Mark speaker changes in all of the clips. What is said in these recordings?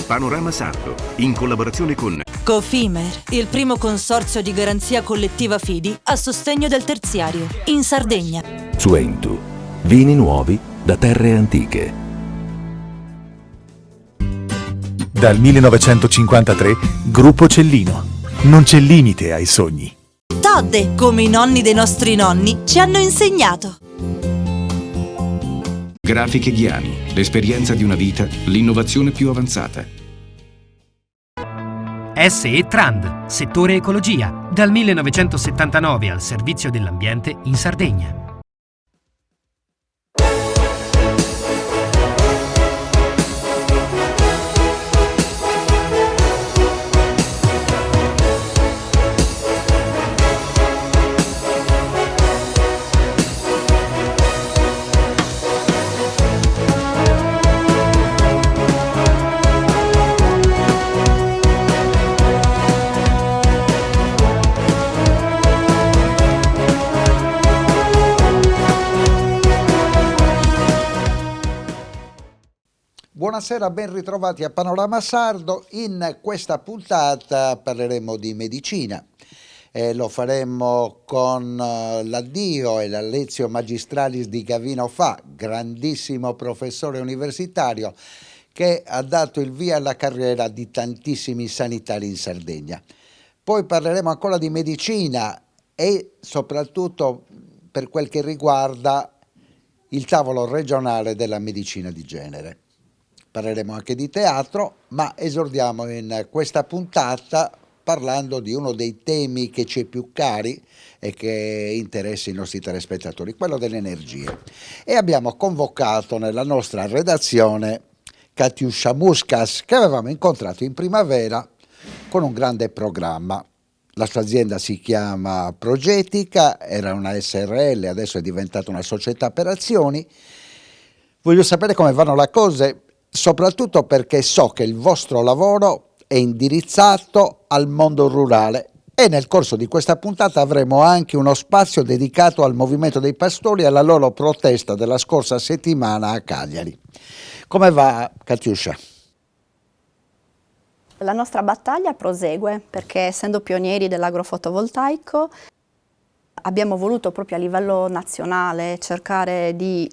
Speaker 1: Panorama Sardo, in collaborazione con
Speaker 2: Cofimer, il primo consorzio di garanzia collettiva fidi a sostegno del terziario, in Sardegna.
Speaker 3: Suentu, vini nuovi da terre antiche.
Speaker 4: Dal 1953, Gruppo Cellino. Non c'è limite ai sogni.
Speaker 2: Todde, come i nonni dei nostri nonni ci hanno insegnato.
Speaker 1: Grafiche Ghiani, l'esperienza di una vita, l'innovazione più avanzata.
Speaker 5: SE Trand, settore ecologia, dal 1979 al servizio dell'ambiente in Sardegna.
Speaker 6: Buonasera, ben ritrovati a Panorama Sardo. In questa puntata parleremo di medicina. Lo faremo con l'addio e la Lectio Magistralis di Gavino Fa, grandissimo professore universitario che ha dato il via alla carriera di tantissimi sanitari in Sardegna. Poi parleremo ancora di medicina e soprattutto per quel che riguarda il tavolo regionale della medicina di genere. Parleremo anche di teatro, ma esordiamo in questa puntata parlando di uno dei temi che ci è più cari e che interessa i nostri telespettatori, quello delle energie. E abbiamo convocato nella nostra redazione Katiuscia Muscas, che avevamo incontrato in primavera con un grande programma. La sua azienda si chiama Progetica, era una SRL, adesso è diventata una società per azioni. Voglio sapere come vanno le cose, soprattutto perché so che il vostro lavoro è indirizzato al mondo rurale e nel corso di questa puntata avremo anche uno spazio dedicato al movimento dei pastori e alla loro protesta della scorsa settimana a Cagliari. Come va, Katiuscia?
Speaker 7: La nostra battaglia prosegue perché, essendo pionieri dell'agrofotovoltaico, abbiamo voluto proprio a livello nazionale cercare di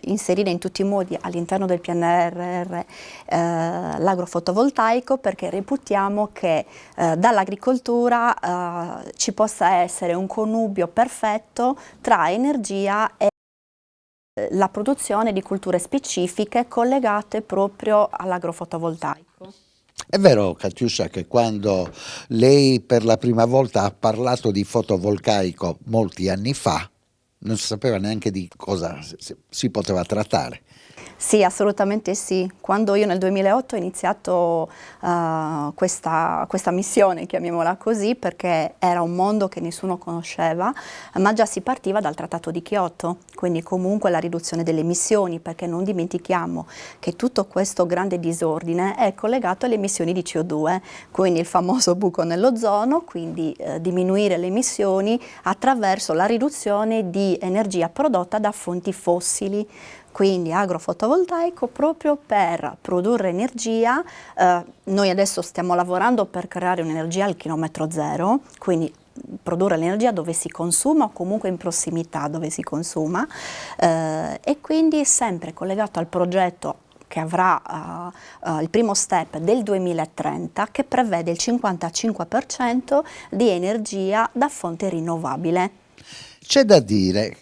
Speaker 7: inserire in tutti i modi all'interno del PNRR l'agrofotovoltaico, perché reputiamo che dall'agricoltura ci possa essere un connubio perfetto tra energia e la produzione di culture specifiche collegate proprio all'agrofotovoltaico.
Speaker 6: È vero, Katiuscia, che quando lei per la prima volta ha parlato di fotovoltaico molti anni fa, non si sapeva neanche di cosa si poteva trattare.
Speaker 7: Sì, assolutamente sì. Quando io nel 2008 ho iniziato questa missione, chiamiamola così, perché era un mondo che nessuno conosceva, ma già si partiva dal Trattato di Kyoto, quindi comunque la riduzione delle emissioni, perché non dimentichiamo che tutto questo grande disordine è collegato alle emissioni di CO2, quindi il famoso buco nell'ozono, quindi diminuire le emissioni attraverso la riduzione di energia prodotta da fonti fossili. Quindi agrofotovoltaico proprio per produrre energia. Noi adesso stiamo lavorando per creare un'energia al chilometro zero, quindi produrre l'energia dove si consuma o comunque in prossimità dove si consuma, e quindi sempre collegato al progetto che avrà il primo step del 2030, che prevede il 55% di energia da fonte rinnovabile.
Speaker 6: C'è da dire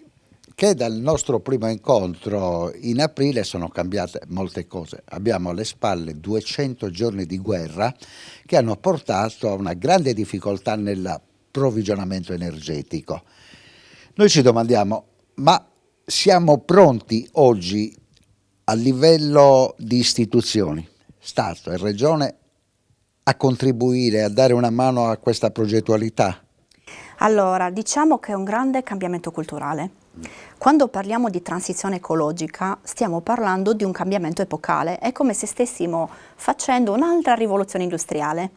Speaker 6: che dal nostro primo incontro in aprile sono cambiate molte cose. Abbiamo alle spalle 200 giorni di guerra che hanno portato a una grande difficoltà nell'approvvigionamento energetico. Noi ci domandiamo, ma siamo pronti oggi a livello di istituzioni, Stato e Regione, a contribuire, a dare una mano a questa progettualità?
Speaker 7: Allora, diciamo che è un grande cambiamento culturale. Quando parliamo di transizione ecologica stiamo parlando di un cambiamento epocale, è come se stessimo facendo un'altra rivoluzione industriale.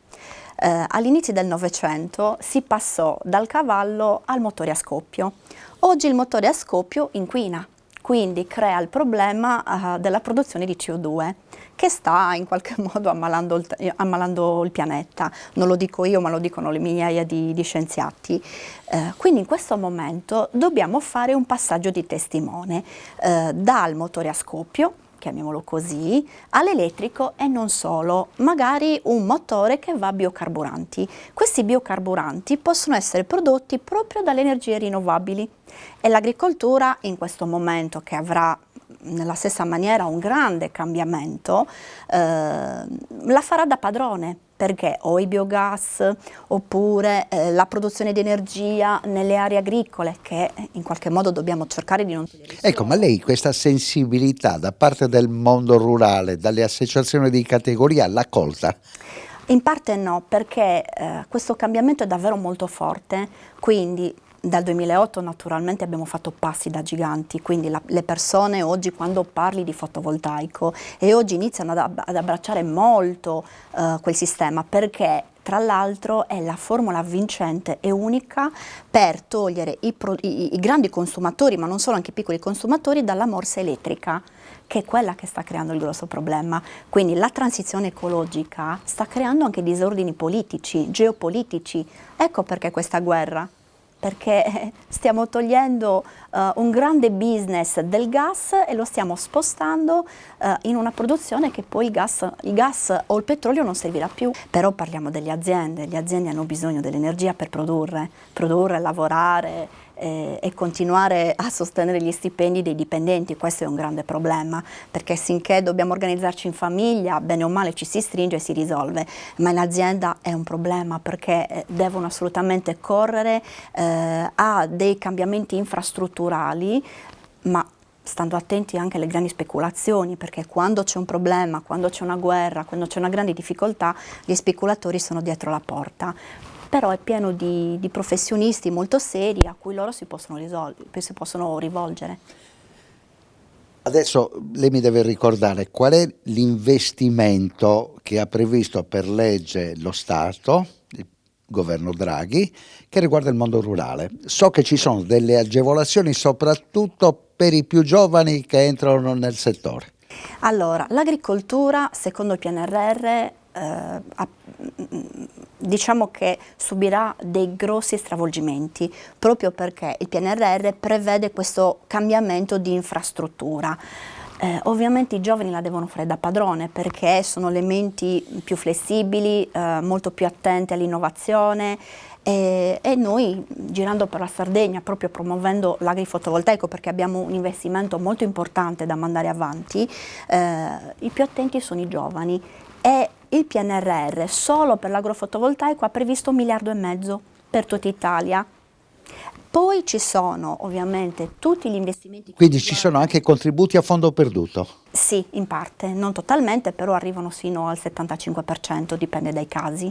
Speaker 7: All'inizio del Novecento si passò dal cavallo al motore a scoppio. Oggi il motore a scoppio inquina, quindi crea il problema della produzione di CO2 che sta in qualche modo ammalando il pianeta. Non lo dico io, ma lo dicono le migliaia di scienziati. Quindi in questo momento dobbiamo fare un passaggio di testimone dal motore a scoppio, chiamiamolo così, all'elettrico e non solo, magari un motore che va a biocarburanti. Questi biocarburanti possono essere prodotti proprio dalle energie rinnovabili e l'agricoltura in questo momento, che avrà nella stessa maniera un grande cambiamento, la farà da padrone, perché o i biogas oppure la produzione di energia nelle aree agricole, che in qualche modo dobbiamo cercare di non togliere.
Speaker 6: Ecco, ma lei questa sensibilità da parte del mondo rurale, dalle associazioni di categoria, l'ha colta?
Speaker 7: In parte no, perché questo cambiamento è davvero molto forte, quindi dal 2008 naturalmente abbiamo fatto passi da giganti, quindi le persone oggi, quando parli di fotovoltaico, e oggi iniziano ad abbracciare molto quel sistema, perché tra l'altro è la formula vincente e unica per togliere i grandi consumatori, ma non solo, anche i piccoli consumatori, dalla morsa elettrica, che è quella che sta creando il grosso problema. Quindi la transizione ecologica sta creando anche disordini politici, geopolitici. Ecco perché questa guerra. Perché stiamo togliendo un grande business del gas e lo stiamo spostando in una produzione che poi il gas o il petrolio non servirà più. Però parliamo delle aziende, le aziende hanno bisogno dell'energia per produrre, lavorare e continuare a sostenere gli stipendi dei dipendenti. Questo è un grande problema, perché finché dobbiamo organizzarci in famiglia, bene o male ci si stringe e si risolve, ma in azienda è un problema, perché devono assolutamente correre a dei cambiamenti infrastrutturali, ma stando attenti anche alle grandi speculazioni, perché quando c'è un problema, quando c'è una guerra, quando c'è una grande difficoltà, gli speculatori sono dietro la porta. Però è pieno di professionisti molto seri a cui loro si possono rivolgere.
Speaker 6: Adesso lei mi deve ricordare qual è l'investimento che ha previsto per legge lo Stato, il governo Draghi, che riguarda il mondo rurale. So che ci sono delle agevolazioni soprattutto per i più giovani che entrano nel settore.
Speaker 7: Allora, l'agricoltura, secondo il PNRR, diciamo che subirà dei grossi stravolgimenti, proprio perché il PNRR prevede questo cambiamento di infrastruttura. Ovviamente i giovani la devono fare da padrone, perché sono elementi più flessibili, molto più attenti all'innovazione, e noi, girando per la Sardegna, proprio promuovendo l'agrifotovoltaico, perché abbiamo un investimento molto importante da mandare avanti, i più attenti sono i giovani. E il PNRR solo per l'agrofotovoltaico ha previsto 1,5 miliardi per tutta Italia. Poi ci sono ovviamente tutti gli investimenti.
Speaker 6: Quindi ci sono anche contributi a fondo perduto?
Speaker 7: Sì, in parte, non totalmente, però arrivano sino al 75%, dipende dai casi.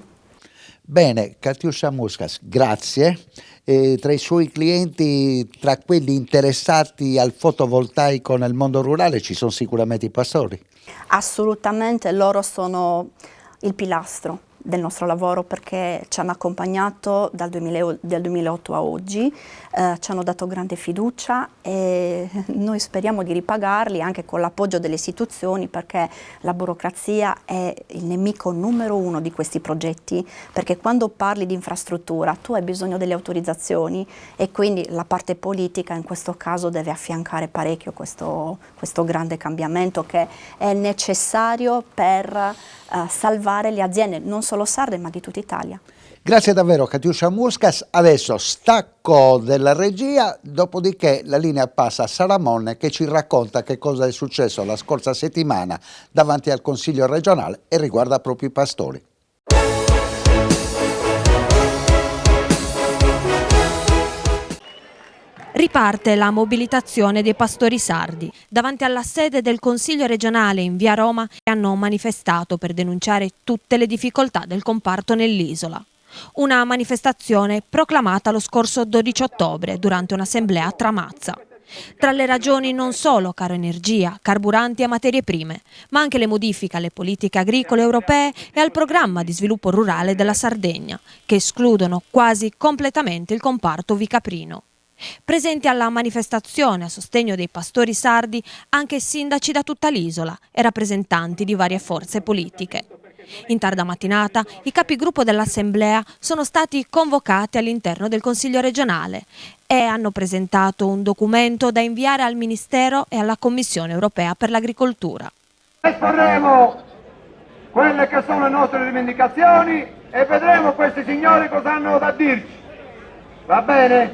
Speaker 6: Bene, Katiuscia Muscas, grazie. Tra i suoi clienti, tra quelli interessati al fotovoltaico nel mondo rurale, ci sono sicuramente i pastori.
Speaker 7: Assolutamente, loro sono il pilastro del nostro lavoro, perché ci hanno accompagnato dal 2008 a oggi, ci hanno dato grande fiducia e noi speriamo di ripagarli anche con l'appoggio delle istituzioni, perché la burocrazia è il nemico numero uno di questi progetti, perché quando parli di infrastruttura tu hai bisogno delle autorizzazioni e quindi la parte politica in questo caso deve affiancare parecchio questo grande cambiamento che è necessario per salvare le aziende non solo sarde ma di tutta Italia.
Speaker 6: Grazie davvero Katiuscia Muscas. Adesso stacco della regia, dopodiché la linea passa a Saramon che ci racconta che cosa è successo la scorsa settimana davanti al Consiglio regionale e riguarda proprio i pastori.
Speaker 8: Riparte la mobilitazione dei pastori sardi. Davanti alla sede del Consiglio regionale in via Roma hanno manifestato per denunciare tutte le difficoltà del comparto nell'isola. Una manifestazione proclamata lo scorso 12 ottobre durante un'assemblea a Tramazza. Tra le ragioni non solo caro energia, carburanti e materie prime, ma anche le modifiche alle politiche agricole europee e al programma di sviluppo rurale della Sardegna, che escludono quasi completamente il comparto ovicaprino. Presenti alla manifestazione a sostegno dei pastori sardi anche sindaci da tutta l'isola e rappresentanti di varie forze politiche. In tarda mattinata i capigruppo dell'Assemblea sono stati convocati all'interno del Consiglio regionale e hanno presentato un documento da inviare al Ministero e alla Commissione europea per l'agricoltura.
Speaker 9: Esporremo quelle che sono le nostre rivendicazioni e vedremo questi signori cosa hanno da dirci. Va bene?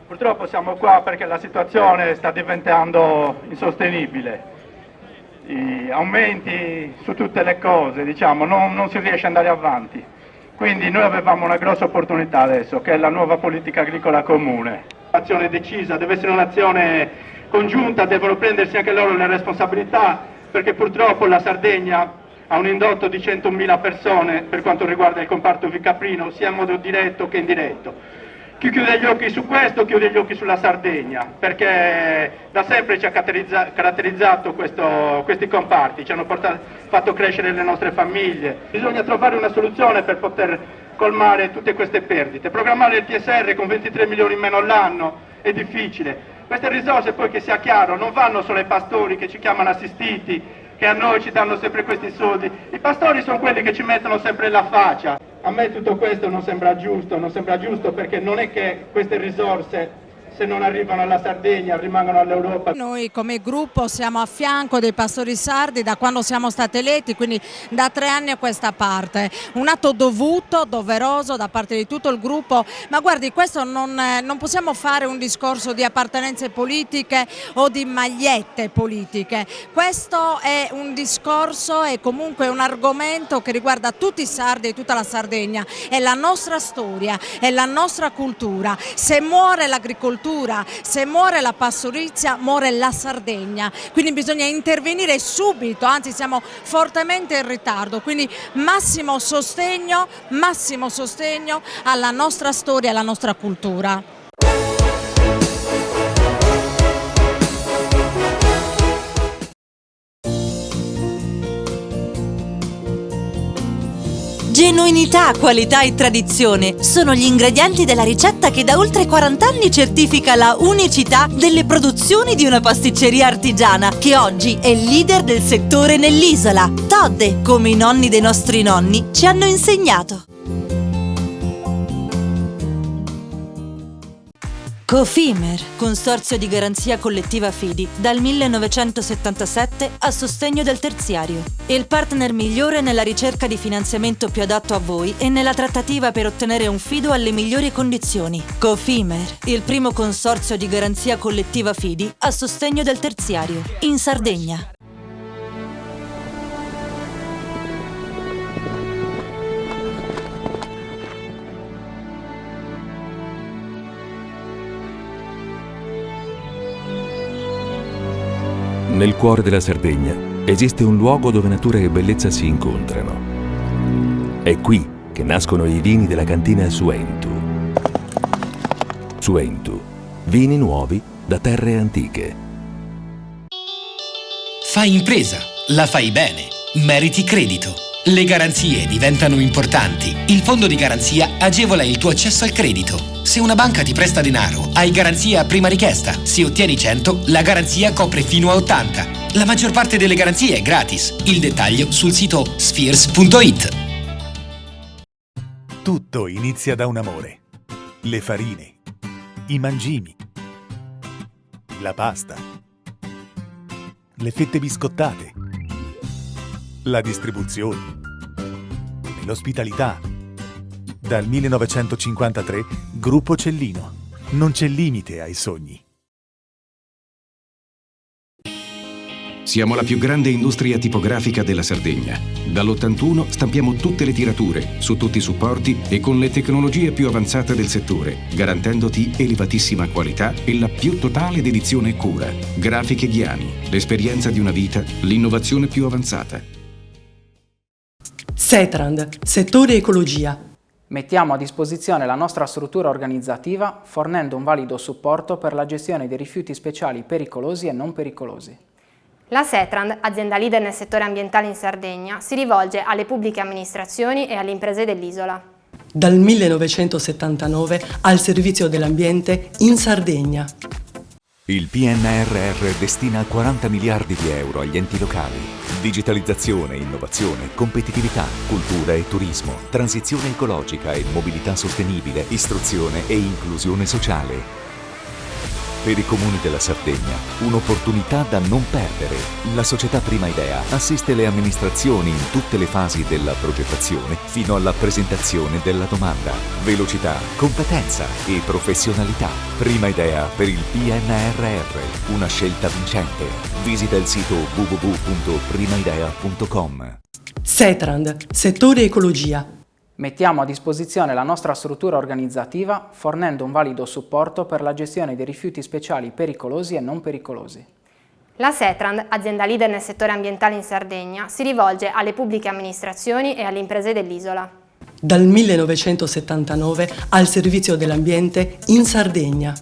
Speaker 9: Purtroppo siamo qua perché la situazione sta diventando insostenibile. Gli aumenti su tutte le cose, diciamo, non si riesce ad andare avanti. Quindi noi avevamo una grossa opportunità adesso, che è la nuova politica agricola comune. Un'azione decisa, deve essere un'azione congiunta, devono prendersi anche loro le responsabilità, perché purtroppo la Sardegna ha un indotto di 100.000 persone per quanto riguarda il comparto vicaprino, sia in modo diretto che indiretto. Chi chiude gli occhi su questo chiude gli occhi sulla Sardegna, perché da sempre ci ha caratterizzato questi comparti, ci hanno fatto crescere le nostre famiglie. Bisogna trovare una soluzione per poter colmare tutte queste perdite. Programmare il TSR con 23 milioni in meno all'anno è difficile. Queste risorse, poi che sia chiaro, non vanno solo ai pastori che ci chiamano assistiti, che a noi ci danno sempre questi soldi. I pastori sono quelli che ci mettono sempre la faccia. A me tutto questo non sembra giusto perché non è che queste risorse, se non arrivano alla Sardegna, rimangono all'Europa.
Speaker 10: Noi come gruppo siamo a fianco dei pastori sardi da quando siamo stati eletti, quindi da 3 anni a questa parte. Un atto dovuto, doveroso da parte di tutto il gruppo, ma guardi, questo non possiamo fare un discorso di appartenenze politiche o di magliette politiche. Questo è un discorso e comunque un argomento che riguarda tutti i sardi e tutta la Sardegna. È la nostra storia, è la nostra cultura. Se muore l'agricoltura, se muore la pastorizia, muore la Sardegna, quindi bisogna intervenire subito, anzi siamo fortemente in ritardo, quindi massimo sostegno alla nostra storia e alla nostra cultura.
Speaker 2: Genuinità, qualità e tradizione sono gli ingredienti della ricetta che da oltre 40 anni certifica la unicità delle produzioni di una pasticceria artigiana che oggi è leader del settore nell'isola. Todde, come i nonni dei nostri nonni ci hanno insegnato. Cofimer, consorzio di garanzia collettiva Fidi, dal 1977 a sostegno del terziario. Il partner migliore nella ricerca di finanziamento più adatto a voi e nella trattativa per ottenere un fido alle migliori condizioni. Cofimer, il primo consorzio di garanzia collettiva Fidi a sostegno del terziario, in Sardegna.
Speaker 3: Nel cuore della Sardegna esiste un luogo dove natura e bellezza si incontrano. È qui che nascono i vini della cantina Suentu. Suentu, vini nuovi da terre antiche.
Speaker 11: Fai impresa, la fai bene, meriti credito. Le garanzie diventano importanti. Il fondo di garanzia agevola il tuo accesso al credito. Se una banca ti presta denaro, hai garanzia a prima richiesta. Se ottieni 100, la garanzia copre fino a 80. La maggior parte delle garanzie è gratis. Il dettaglio sul sito spheres.it.
Speaker 4: Tutto inizia da un amore. Le farine, i mangimi, la pasta, le fette biscottate, la distribuzione e l'ospitalità. Dal 1953, Gruppo Cellino. Non c'è limite ai sogni.
Speaker 1: Siamo la più grande industria tipografica della Sardegna. Dall'81 stampiamo tutte le tirature, su tutti i supporti e con le tecnologie più avanzate del settore, garantendoti elevatissima qualità e la più totale dedizione e cura. Grafiche Ghiani, l'esperienza di una vita, l'innovazione più avanzata.
Speaker 12: Setrand, settore ecologia.
Speaker 13: Mettiamo a disposizione la nostra struttura organizzativa fornendo un valido supporto per la gestione dei rifiuti speciali pericolosi e non pericolosi.
Speaker 14: La Setrand, azienda leader nel settore ambientale in Sardegna, si rivolge alle pubbliche amministrazioni e alle imprese dell'isola.
Speaker 12: Dal 1979 al servizio dell'ambiente in Sardegna.
Speaker 15: Il PNRR destina 40 miliardi di euro agli enti locali. Digitalizzazione, innovazione, competitività, cultura e turismo, transizione ecologica e mobilità sostenibile, istruzione e inclusione sociale. Per i comuni della Sardegna, un'opportunità da non perdere. La società Prima Idea assiste le amministrazioni in tutte le fasi della progettazione fino alla presentazione della domanda. Velocità, competenza e professionalità. Prima Idea per il PNRR, una scelta vincente. Visita il sito www.primaidea.com.
Speaker 12: Setrand, settore ecologia.
Speaker 13: Mettiamo a disposizione la nostra struttura organizzativa fornendo un valido supporto per la gestione dei rifiuti speciali pericolosi e non pericolosi.
Speaker 14: La Setrand, azienda leader nel settore ambientale in Sardegna, si rivolge alle pubbliche amministrazioni e alle imprese dell'isola.
Speaker 12: Dal 1979 al servizio dell'ambiente in Sardegna.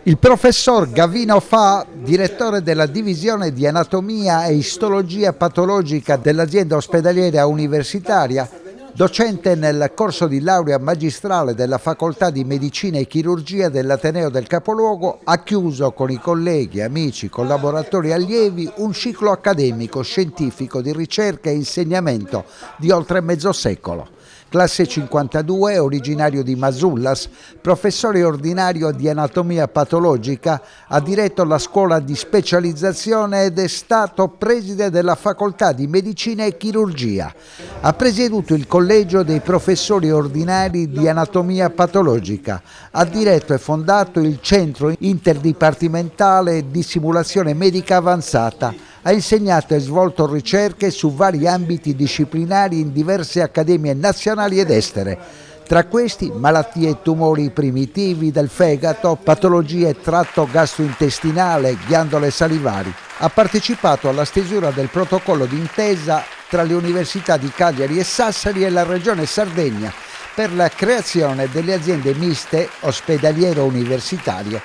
Speaker 6: Il professor Gavino Fa, direttore della divisione di anatomia e istologia patologica dell'azienda ospedaliera universitaria, docente nel corso di laurea magistrale della facoltà di medicina e chirurgia dell'Ateneo del Capoluogo, ha chiuso con i colleghi, amici, collaboratori e allievi un ciclo accademico scientifico di ricerca e insegnamento di oltre mezzo secolo. Classe 52, originario di Masullas, professore ordinario di anatomia patologica, ha diretto la scuola di specializzazione ed è stato preside della facoltà di medicina e chirurgia. Ha presieduto il collegio dei professori ordinari di anatomia patologica. Ha diretto e fondato il centro interdipartimentale di simulazione medica avanzata. Ha insegnato e svolto ricerche su vari ambiti disciplinari in diverse accademie nazionali ed estere. Tra questi malattie e tumori primitivi del fegato, patologie tratto gastrointestinale, ghiandole salivari. Ha partecipato alla stesura del protocollo d'intesa tra le università di Cagliari e Sassari e la regione Sardegna per la creazione delle aziende miste ospedaliero-universitarie.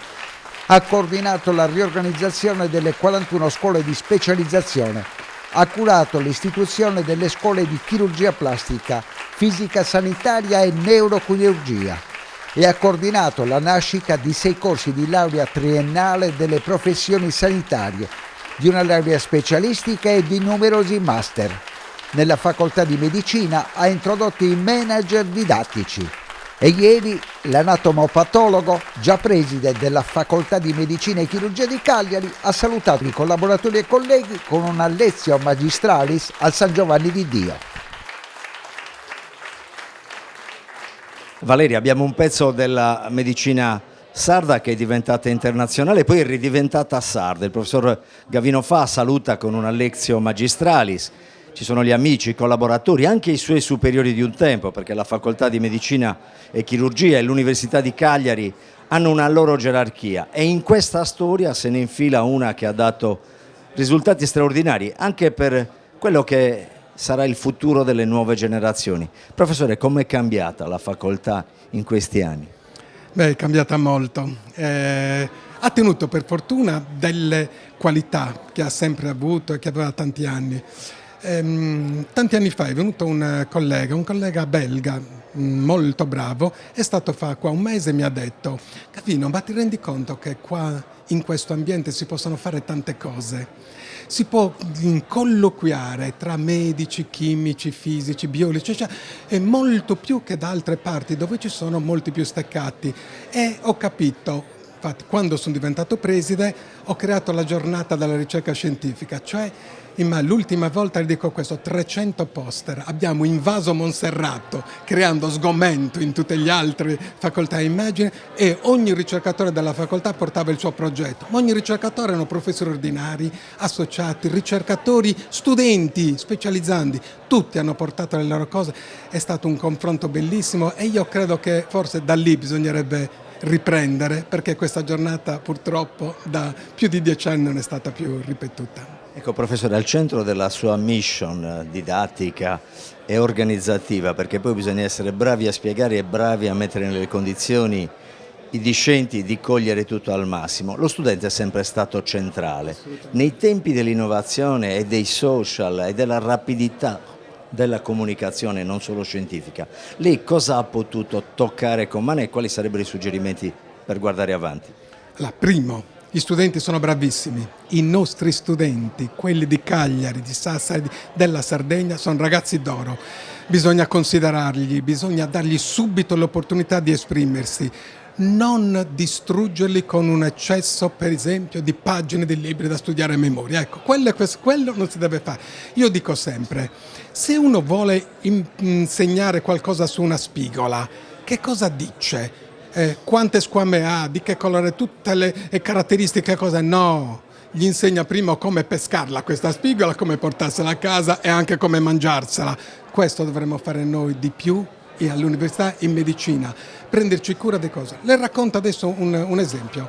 Speaker 6: Ha coordinato la riorganizzazione delle 41 scuole di specializzazione, ha curato l'istituzione delle scuole di chirurgia plastica, fisica sanitaria e neurochirurgia e ha coordinato la nascita di 6 corsi di laurea triennale delle professioni sanitarie, di una laurea specialistica e di numerosi master. Nella facoltà di medicina ha introdotto i manager didattici. E ieri l'anatomopatologo, già preside della facoltà di medicina e chirurgia di Cagliari, ha salutato i collaboratori e colleghi con una lezione magistralis al San Giovanni di Dio.
Speaker 16: Valeria, abbiamo un pezzo della medicina sarda che è diventata internazionale, poi è ridiventata sarda. Il professor Gavino Fa saluta con una lezione magistralis. Ci sono gli amici, i collaboratori, anche i suoi superiori di un tempo, perché la facoltà di medicina e chirurgia e l'università di Cagliari hanno una loro gerarchia e in questa storia se ne infila una che ha dato risultati straordinari anche per quello che sarà il futuro delle nuove generazioni. Professore, com'è cambiata la facoltà in questi anni?
Speaker 17: Beh, è cambiata molto. Ha tenuto per fortuna delle qualità che ha sempre avuto e che aveva tanti anni. Tanti anni fa è venuto un collega belga molto bravo, è stato qua un mese e mi ha detto: Gavino, ma ti rendi conto che qua in questo ambiente si possono fare tante cose? Si può colloquiare tra medici, chimici, fisici, biologici, cioè è molto più che da altre parti dove ci sono molti più steccati. E ho capito, infatti, quando sono diventato preside ho creato la giornata della ricerca scientifica, cioè ma l'ultima volta, dico questo, 300 poster, abbiamo invaso Monserrato creando sgomento in tutte le altre facoltà immagine e ogni ricercatore della facoltà portava il suo progetto. Ogni ricercatore erano professori ordinari, associati, ricercatori, studenti, specializzanti, tutti hanno portato le loro cose, è stato un confronto bellissimo e io credo che forse da lì bisognerebbe riprendere perché questa giornata purtroppo da più di 10 anni non è stata più ripetuta.
Speaker 16: Ecco professore, al centro della sua mission didattica e organizzativa, perché poi bisogna essere bravi a spiegare e bravi a mettere nelle condizioni i discenti di cogliere tutto al massimo. Lo studente è sempre stato centrale. Nei tempi dell'innovazione e dei social e della rapidità della comunicazione non solo scientifica, lei cosa ha potuto toccare con mano e quali sarebbero i suggerimenti per guardare avanti?
Speaker 17: Allora, primo, gli studenti sono bravissimi, i nostri studenti, quelli di Cagliari, di Sassari, della Sardegna, sono ragazzi d'oro, bisogna considerarli, bisogna dargli subito l'opportunità di esprimersi, non distruggerli con un eccesso, per esempio, di pagine di libri da studiare a memoria. Ecco, quello non si deve fare. Io dico sempre, se uno vuole insegnare qualcosa su una spigola, che cosa dice? Quante squame ha, di che colore, tutte le caratteristiche, cosa? No, gli insegna prima come pescarla questa spigola, come portarsela a casa e anche come mangiarsela. Questo dovremmo fare noi di più e all'università in medicina, prenderci cura di cose. Le racconto adesso un esempio.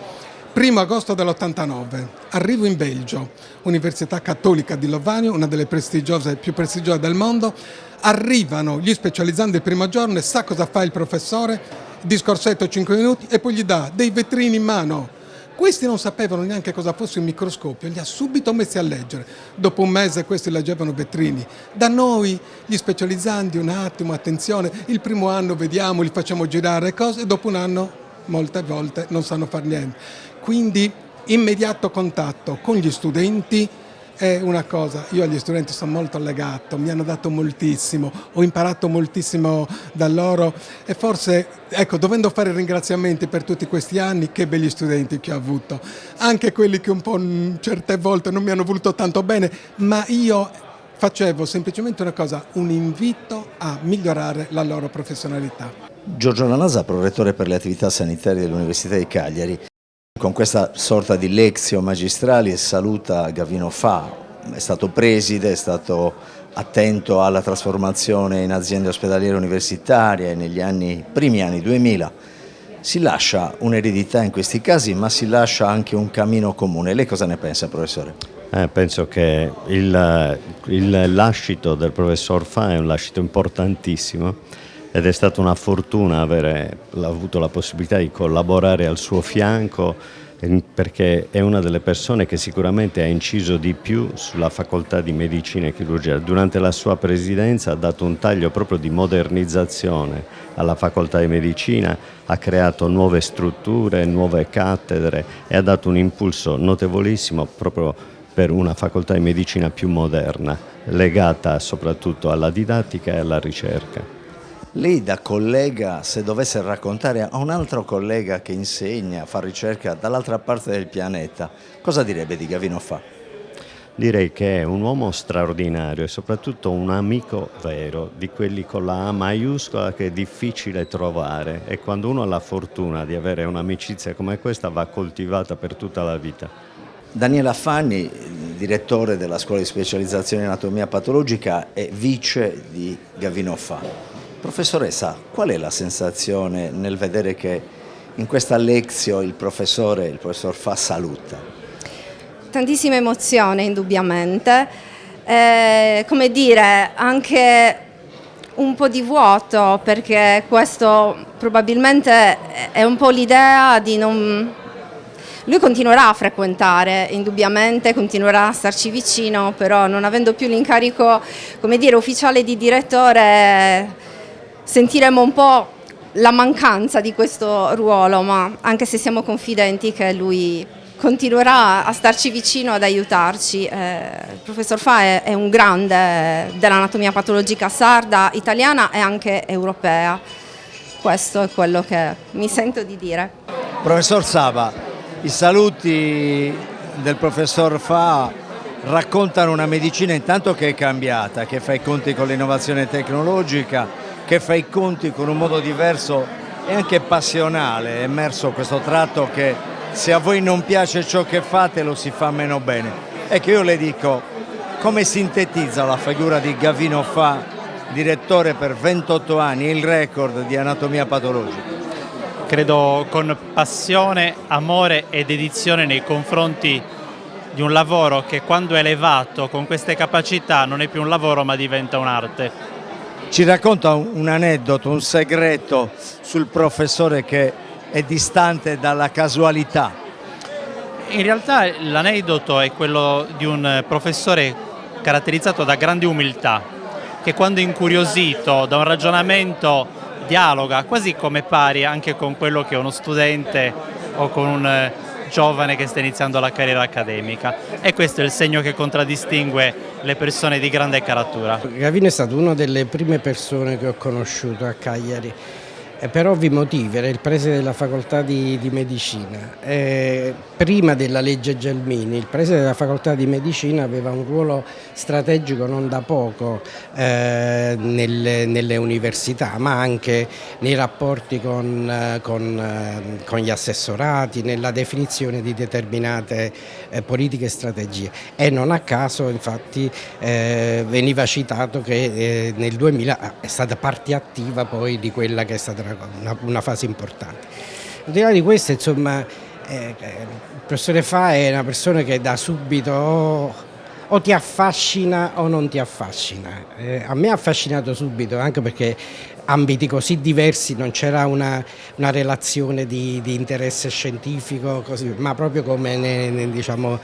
Speaker 17: 1° agosto dell'89, arrivo in Belgio, Università Cattolica di Lovanio, una delle più prestigiose del mondo, arrivano gli specializzandi il primo giorno e sa cosa fa il professore? Discorsetto 5 minuti e poi gli dà dei vetrini in mano. Questi non sapevano neanche cosa fosse un microscopio, li ha subito messi a leggere. Dopo un mese questi leggevano vetrini. Da noi, gli specializzandi, un attimo, attenzione, il primo anno vediamo, li facciamo girare cose e dopo un anno, molte volte, non sanno fare niente. Quindi, immediato contatto con gli studenti è una cosa. Io agli studenti sono molto legato, mi hanno dato moltissimo, ho imparato moltissimo da loro e forse, ecco, dovendo fare ringraziamenti per tutti questi anni, che begli studenti che ho avuto, anche quelli che un po' certe volte non mi hanno voluto tanto bene, ma io facevo semplicemente una cosa, un invito a migliorare la loro professionalità.
Speaker 16: Giorgio Lanasa, prorettore per le attività sanitarie dell'Università di Cagliari, con questa sorta di lectio magistralis saluta Gavino Fa, è stato preside, è stato attento alla trasformazione in aziende ospedaliere universitarie negli primi anni 2000. Si lascia un'eredità in questi casi, ma si lascia anche un cammino comune. Lei cosa ne pensa, professore?
Speaker 18: Penso che il lascito del professor Fa è un lascito importantissimo ed è stata una fortuna avere avuto la possibilità di collaborare al suo fianco, perché è una delle persone che sicuramente ha inciso di più sulla facoltà di medicina e chirurgia. Durante la sua presidenza ha dato un taglio proprio di modernizzazione alla facoltà di medicina, ha creato nuove strutture, nuove cattedre e ha dato un impulso notevolissimo proprio per una facoltà di medicina più moderna, legata soprattutto alla didattica e alla ricerca.
Speaker 16: Lei da collega, se dovesse raccontare a un altro collega che insegna, fa ricerca dall'altra parte del pianeta, cosa direbbe di Gavino Fa?
Speaker 18: Direi che è un uomo straordinario e soprattutto un amico vero, di quelli con la A maiuscola che è difficile trovare, e quando uno ha la fortuna di avere un'amicizia come questa va coltivata per tutta la vita.
Speaker 16: Daniela Fanni, direttore della scuola di specializzazione in anatomia patologica e vice di Gavino Fa. Professoressa, qual è la sensazione nel vedere che in questa lezione il professor Fa saluta?
Speaker 19: Tantissima emozione, indubbiamente, come dire, anche un po' di vuoto, perché questo probabilmente è un po' l'idea di non... Lui continuerà a frequentare, indubbiamente, continuerà a starci vicino, però non avendo più l'incarico, come dire, ufficiale di direttore, sentiremo un po' la mancanza di questo ruolo, ma anche se siamo confidenti che lui continuerà a starci vicino, ad aiutarci. Il professor Fa è un grande dell'anatomia patologica sarda, italiana e anche europea. Questo è quello che mi sento di dire.
Speaker 16: Professor Saba, i saluti del professor Fa raccontano una medicina intanto che è cambiata, che fa i conti con l'innovazione tecnologica, che fa i conti con un modo diverso e anche passionale. È emerso questo tratto che se a voi non piace ciò che fate lo si fa meno bene. Ecco, io le dico, come sintetizza la figura di Gavino Fa, direttore per 28 anni, il record di anatomia patologica?
Speaker 20: Credo con passione, amore e dedizione nei confronti di un lavoro che, quando è elevato con queste capacità, non è più un lavoro ma diventa un'arte.
Speaker 16: ci racconta un aneddoto, un segreto sul professore che è distante dalla casualità.
Speaker 20: In realtà l'aneddoto è quello di un professore caratterizzato da grande umiltà, che quando incuriosito da un ragionamento dialoga quasi come pari anche con quello che è uno studente o con un giovane che sta iniziando la carriera accademica, e questo è il segno che contraddistingue le persone di grande caratura.
Speaker 21: Gavino è stato una delle prime persone che ho conosciuto a Cagliari. Per ovvi motivi, era il preside della facoltà di medicina. Prima della legge Gelmini, il preside della facoltà di medicina aveva un ruolo strategico non da poco nelle università, ma anche nei rapporti con gli assessorati, nella definizione di determinate politiche e strategie. E non a caso, infatti, veniva citato che nel 2000 è stata parte attiva poi di quella che è stata una fase importante. Al di là di questo, insomma, il professore Fa è una persona che da subito o ti affascina o non ti affascina. A me ha affascinato subito, anche perché ambiti così diversi, non c'era una relazione di interesse scientifico, così, ma proprio come, diciamo,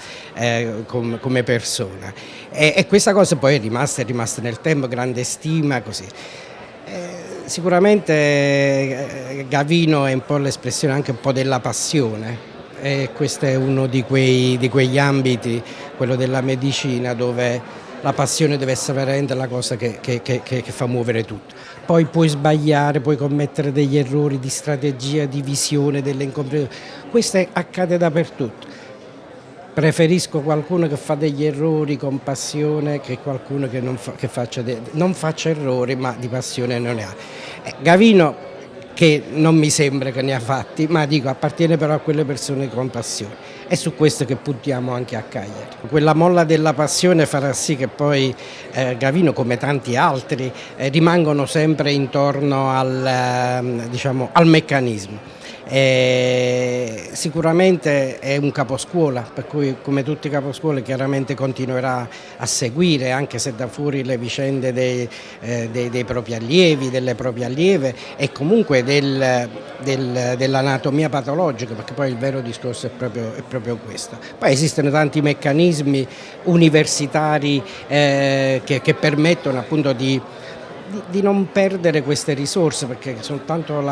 Speaker 21: come persona. E questa cosa poi è rimasta nel tempo, grande stima, così. Sicuramente Gavino è un po' l'espressione anche un po' della passione, e questo è uno di quegli ambiti, quello della medicina, dove la passione deve essere veramente la cosa che fa muovere tutto. Poi puoi sbagliare, puoi commettere degli errori di strategia, di visione, delle incomprensioni, questo accade dappertutto. Preferisco qualcuno che fa degli errori con passione che qualcuno che non faccia errori, ma di passione non ne ha. Gavino, che non mi sembra che ne ha fatti, ma dico appartiene però a quelle persone con passione. È su questo che puntiamo anche a Cagliari. Quella molla della passione farà sì che poi Gavino, come tanti altri, rimangono sempre intorno al meccanismo. Sicuramente è un caposcuola, per cui come tutti i caposcuole chiaramente continuerà a seguire, anche se da fuori, le vicende dei propri allievi, delle proprie allieve, e comunque dell'anatomia patologica, perché poi il vero discorso è proprio questo. Poi esistono tanti meccanismi universitari che permettono appunto di non perdere queste risorse, perché soltanto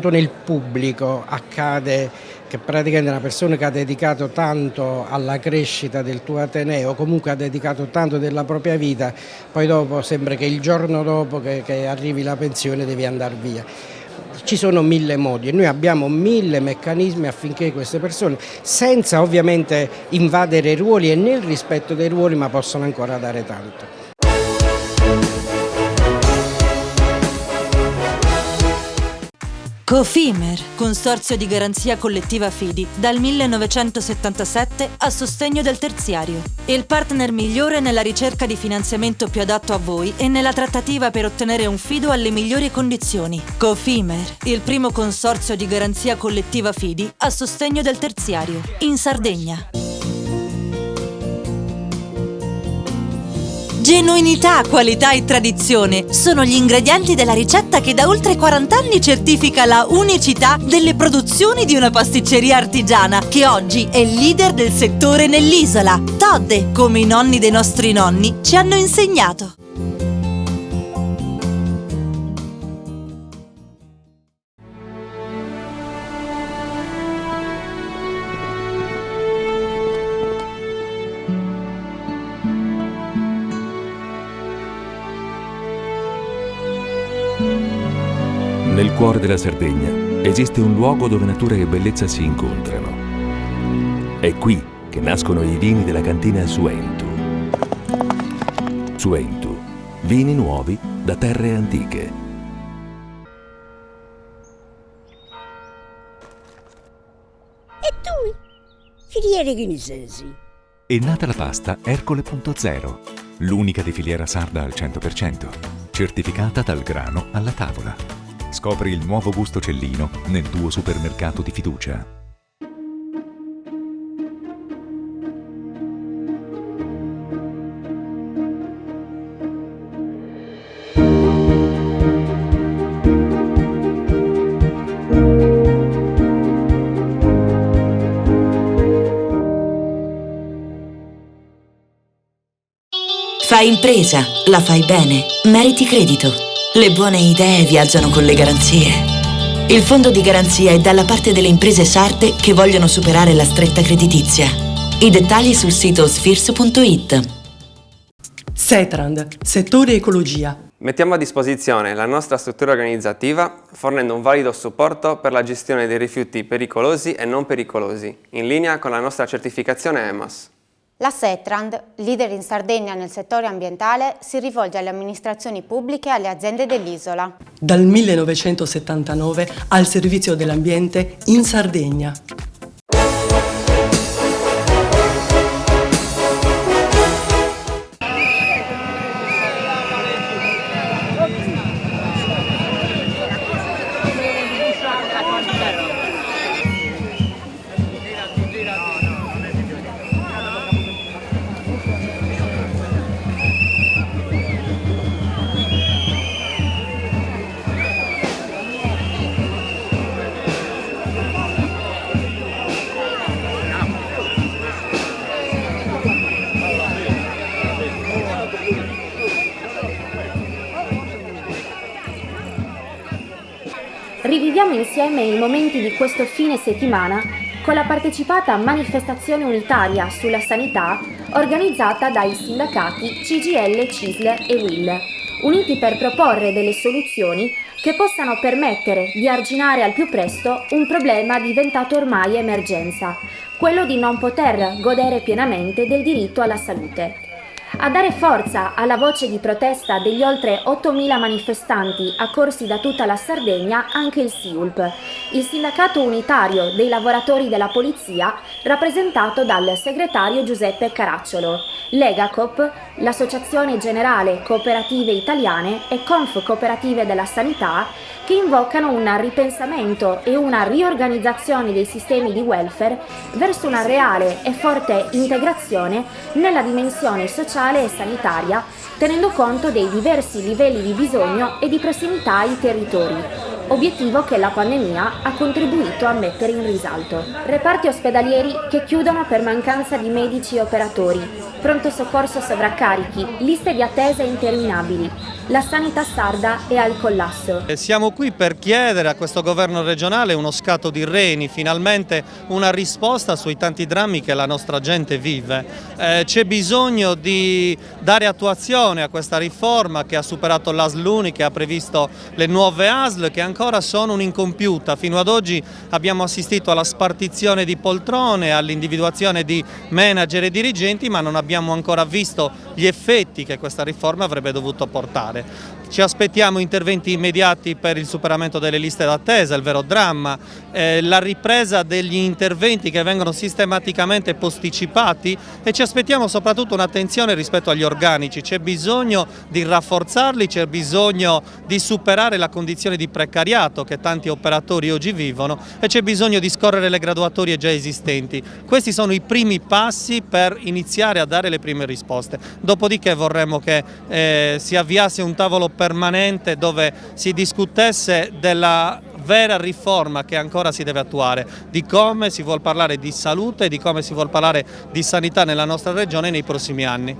Speaker 21: nel pubblico accade che praticamente una persona che ha dedicato tanto alla crescita del tuo ateneo, comunque ha dedicato tanto della propria vita, poi dopo sembra che il giorno dopo che arrivi la pensione devi andare via. Ci sono 1000 modi e noi abbiamo 1000 meccanismi affinché queste persone, senza ovviamente invadere i ruoli e nel rispetto dei ruoli, ma possono ancora dare tanto.
Speaker 2: Cofimer, consorzio di garanzia collettiva Fidi, dal 1977 a sostegno del terziario. Il partner migliore nella ricerca di finanziamento più adatto a voi e nella trattativa per ottenere un fido alle migliori condizioni. Cofimer, il primo consorzio di garanzia collettiva Fidi a sostegno del terziario, in Sardegna. Genuinità, qualità e tradizione sono gli ingredienti della ricetta che da oltre 40 anni certifica la unicità delle produzioni di una pasticceria artigiana che oggi è leader del settore nell'isola. Todde, come i nonni dei nostri nonni ci hanno insegnato.
Speaker 3: Nel cuore della Sardegna esiste un luogo dove natura e bellezza si incontrano. È qui che nascono i vini della cantina Suentu. Suentu, vini nuovi da terre antiche.
Speaker 22: E tu? Filiere ghinisesi.
Speaker 15: È nata la pasta Ercole.0, l'unica di filiera sarda al 100%, certificata dal grano alla tavola. Scopri il nuovo gusto Cellino nel tuo supermercato di fiducia.
Speaker 5: Fai impresa, la fai bene, meriti credito. Le buone idee viaggiano con le garanzie. Il fondo di garanzia è dalla parte delle imprese sarde che vogliono superare la stretta creditizia. I dettagli sul sito sfirso.it.
Speaker 12: Setrand, settore ecologia.
Speaker 7: Mettiamo a disposizione la nostra struttura organizzativa fornendo un valido supporto per la gestione dei rifiuti pericolosi e non pericolosi, in linea con la nostra certificazione EMAS.
Speaker 23: La Setrand, leader in Sardegna nel settore ambientale, si rivolge alle amministrazioni pubbliche e alle aziende dell'isola.
Speaker 12: Dal 1979 al servizio dell'ambiente in Sardegna.
Speaker 24: Riviviamo insieme i momenti di questo fine settimana con la partecipata manifestazione unitaria sulla sanità organizzata dai sindacati CGIL, CISL e UIL, uniti per proporre delle soluzioni che possano permettere di arginare al più presto un problema diventato ormai emergenza, quello di non poter godere pienamente del diritto alla salute. A dare forza alla voce di protesta degli oltre 8.000 manifestanti accorsi da tutta la Sardegna anche il SIULP, il sindacato unitario dei lavoratori della polizia, rappresentato dal segretario Giuseppe Caracciolo, Legacop, l'Associazione Generale Cooperative Italiane e Conf Cooperative della Sanità, che invocano un ripensamento e una riorganizzazione dei sistemi di welfare verso una reale e forte integrazione nella dimensione sociale e sanitaria, tenendo conto dei diversi livelli di bisogno e di prossimità ai territori, obiettivo che la pandemia ha contribuito a mettere in risalto. Reparti ospedalieri che chiudono per mancanza di medici e operatori, pronto soccorso sovraccarichi, liste di attesa interminabili. La sanità sarda è al collasso.
Speaker 20: Siamo qui per chiedere a questo governo regionale uno scatto di reni, finalmente una risposta sui tanti drammi che la nostra gente vive. C'è bisogno di dare attuazione a questa riforma che ha superato l'ASL Uni, che ha previsto le nuove ASL che ancora sono un'incompiuta. Fino ad oggi abbiamo assistito alla spartizione di poltrone, all'individuazione di manager e dirigenti, ma non abbiamo ancora visto gli effetti che questa riforma avrebbe dovuto portare. Ci aspettiamo interventi immediati per il superamento delle liste d'attesa, il vero dramma, la ripresa degli interventi che vengono sistematicamente posticipati e ci aspettiamo soprattutto un'attenzione rispetto agli organici. C'è bisogno di rafforzarli, c'è bisogno di superare la condizione di precariato che tanti operatori oggi vivono e c'è bisogno di scorrere le graduatorie già esistenti. Questi sono i primi passi per iniziare a dare le prime risposte. Dopodiché vorremmo che si avviasse un tavolo permanente dove si discutesse della vera riforma che ancora si deve attuare, di come si vuol parlare di salute, di come si vuol parlare di sanità nella nostra regione nei prossimi anni.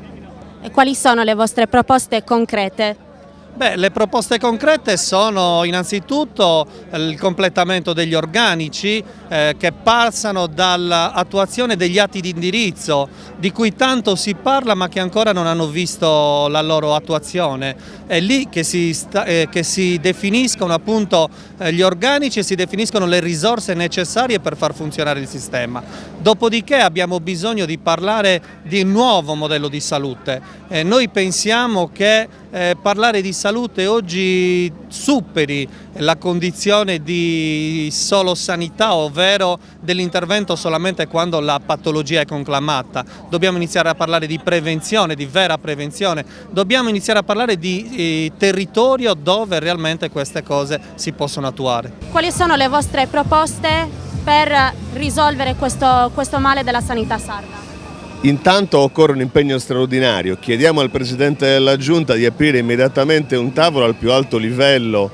Speaker 24: E quali sono le vostre proposte concrete?
Speaker 20: Beh, le proposte concrete sono innanzitutto il completamento degli organici che passano dall'attuazione degli atti di indirizzo di cui tanto si parla ma che ancora non hanno visto la loro attuazione. È lì che si definiscono appunto gli organici e si definiscono le risorse necessarie per far funzionare il sistema. Dopodiché abbiamo bisogno di parlare di un nuovo modello di salute. Noi pensiamo che parlare di salute oggi superi la condizione di solo sanità, ovvero dell'intervento solamente quando la patologia è conclamata. Dobbiamo iniziare a parlare di prevenzione, di vera prevenzione, dobbiamo iniziare a parlare di territorio dove realmente queste cose si possono attuare.
Speaker 24: Quali sono le vostre proposte per risolvere questo male della sanità sarda?
Speaker 25: Intanto occorre un impegno straordinario. Chiediamo al Presidente della Giunta di aprire immediatamente un tavolo al più alto livello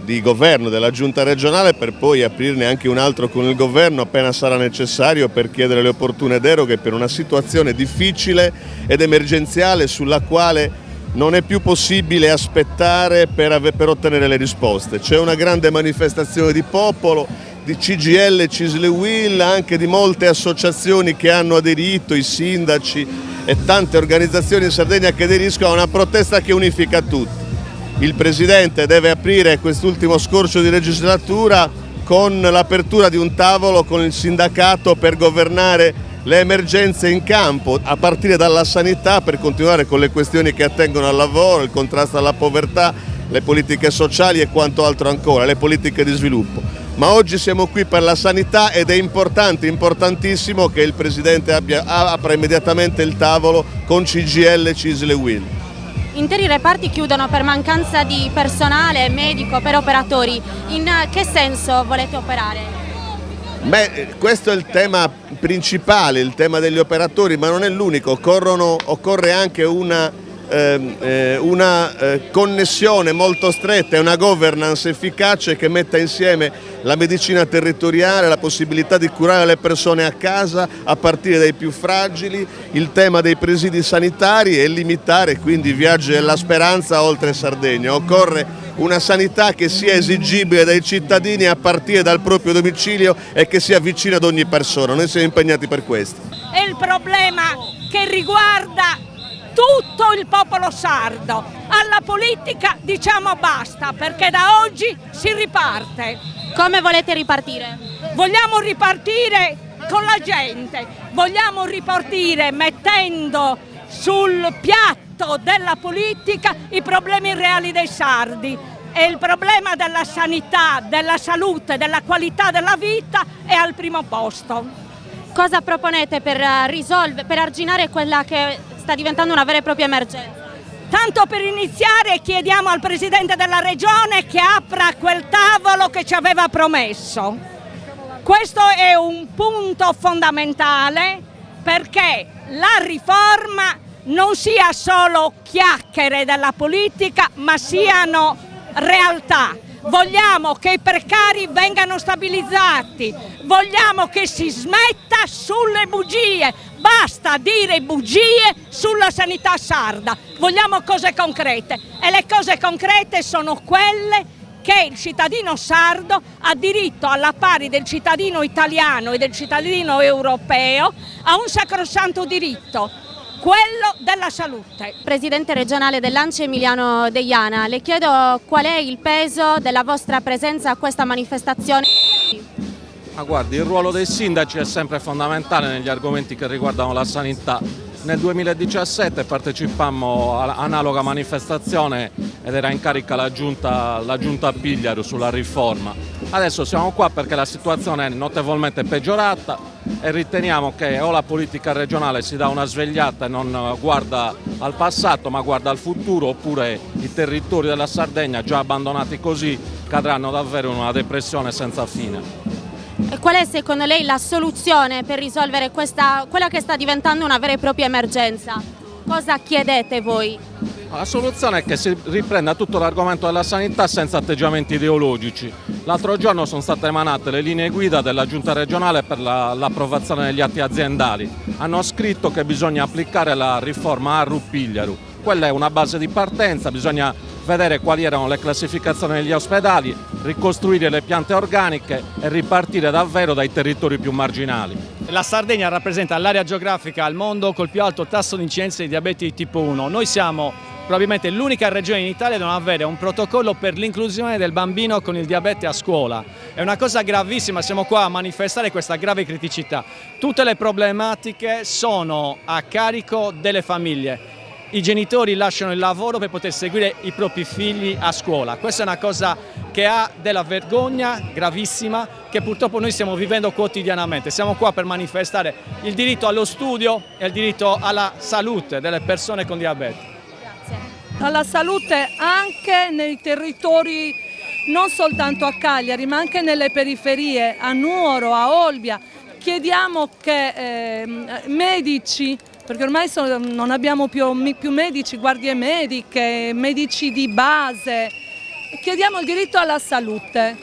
Speaker 25: di governo della giunta regionale, per poi aprirne anche un altro con il governo appena sarà necessario, per chiedere le opportune deroghe per una situazione difficile ed emergenziale sulla quale non è più possibile aspettare per ottenere le risposte. C'è una grande manifestazione di popolo, di CGIL, CISL e UIL, anche di molte associazioni che hanno aderito, i sindaci e tante organizzazioni in Sardegna che aderiscono a una protesta che unifica tutti. Il Presidente deve aprire quest'ultimo scorcio di legislatura con l'apertura di un tavolo con il sindacato per governare le emergenze in campo, a partire dalla sanità, per continuare con le questioni che attengono al lavoro, il contrasto alla povertà, le politiche sociali e quanto altro ancora, le politiche di sviluppo. Ma oggi siamo qui per la sanità ed è importante, importantissimo che il Presidente apra immediatamente il tavolo con CGIL, CISL e UIL.
Speaker 24: Interi reparti chiudono per mancanza di personale medico, per operatori. In che senso volete operare?
Speaker 25: Beh, questo è il tema principale, il tema degli operatori, ma non è l'unico. Occorre anche una connessione molto stretta e una governance efficace che metta insieme la medicina territoriale, la possibilità di curare le persone a casa a partire dai più fragili, il tema dei presidi sanitari e limitare quindi i viaggi della speranza oltre Sardegna. Occorre una sanità che sia esigibile dai cittadini a partire dal proprio domicilio e che sia vicina ad ogni persona. Noi siamo impegnati per questo.
Speaker 4: È il problema che riguarda tutto il popolo sardo. Alla politica diciamo basta, perché da oggi si riparte.
Speaker 24: Come volete ripartire?
Speaker 4: Vogliamo ripartire con la gente, vogliamo ripartire mettendo sul piatto della politica i problemi reali dei sardi. E il problema della sanità, della salute, della qualità della vita è al primo posto.
Speaker 24: Cosa proponete per arginare quella che sta diventando una vera e propria emergenza?
Speaker 4: Tanto per iniziare chiediamo al Presidente della Regione che apra quel tavolo che ci aveva promesso. Questo è un punto fondamentale perché la riforma non sia solo chiacchiere della politica, ma siano realtà. Vogliamo che i precari vengano stabilizzati, vogliamo che si smetta sulle bugie, basta dire bugie sulla sanità sarda, vogliamo cose concrete e le cose concrete sono quelle che il cittadino sardo ha diritto alla pari del cittadino italiano e del cittadino europeo a un sacrosanto diritto, quello della salute.
Speaker 24: Presidente regionale dell'ANCI Emiliano Deiana, le chiedo qual è il peso della vostra presenza a questa manifestazione.
Speaker 8: Ma guardi, il ruolo dei sindaci è sempre fondamentale negli argomenti che riguardano la sanità. Nel 2017 partecipammo a analoga manifestazione ed era in carica la giunta Pigliaru sulla riforma. Adesso siamo qua perché la situazione è notevolmente peggiorata e riteniamo che o la politica regionale si dà una svegliata e non guarda al passato ma guarda al futuro, oppure i territori della Sardegna già abbandonati così cadranno davvero in una depressione senza fine.
Speaker 24: E qual è secondo lei la soluzione per risolvere quella che sta diventando una vera e propria emergenza? Cosa chiedete voi?
Speaker 8: La soluzione è che si riprenda tutto l'argomento della sanità senza atteggiamenti ideologici. L'altro giorno sono state emanate le linee guida della Giunta regionale per l'approvazione degli atti aziendali. Hanno scritto che bisogna applicare la riforma Arru-Pigliaru. Quella è una base di partenza, bisogna vedere quali erano le classificazioni degli ospedali, ricostruire le piante organiche e ripartire davvero dai territori più marginali.
Speaker 9: La Sardegna rappresenta l'area geografica al mondo col più alto tasso di incidenza di diabete di tipo 1. Noi siamo probabilmente l'unica regione in Italia a non avere un protocollo per l'inclusione del bambino con il diabete a scuola. È una cosa gravissima, siamo qua a manifestare questa grave criticità. Tutte le problematiche sono a carico delle famiglie. I genitori lasciano il lavoro per poter seguire i propri figli a scuola. Questa è una cosa che ha della vergogna gravissima che purtroppo noi stiamo vivendo quotidianamente. Siamo qua per manifestare il diritto allo studio e il diritto alla salute delle persone con diabete.
Speaker 24: Grazie.
Speaker 10: Alla salute anche nei territori, non soltanto a Cagliari, ma anche nelle periferie, a Nuoro, a Olbia. Chiediamo che medici, perché ormai non abbiamo più medici, guardie mediche, medici di base. Chiediamo il diritto alla salute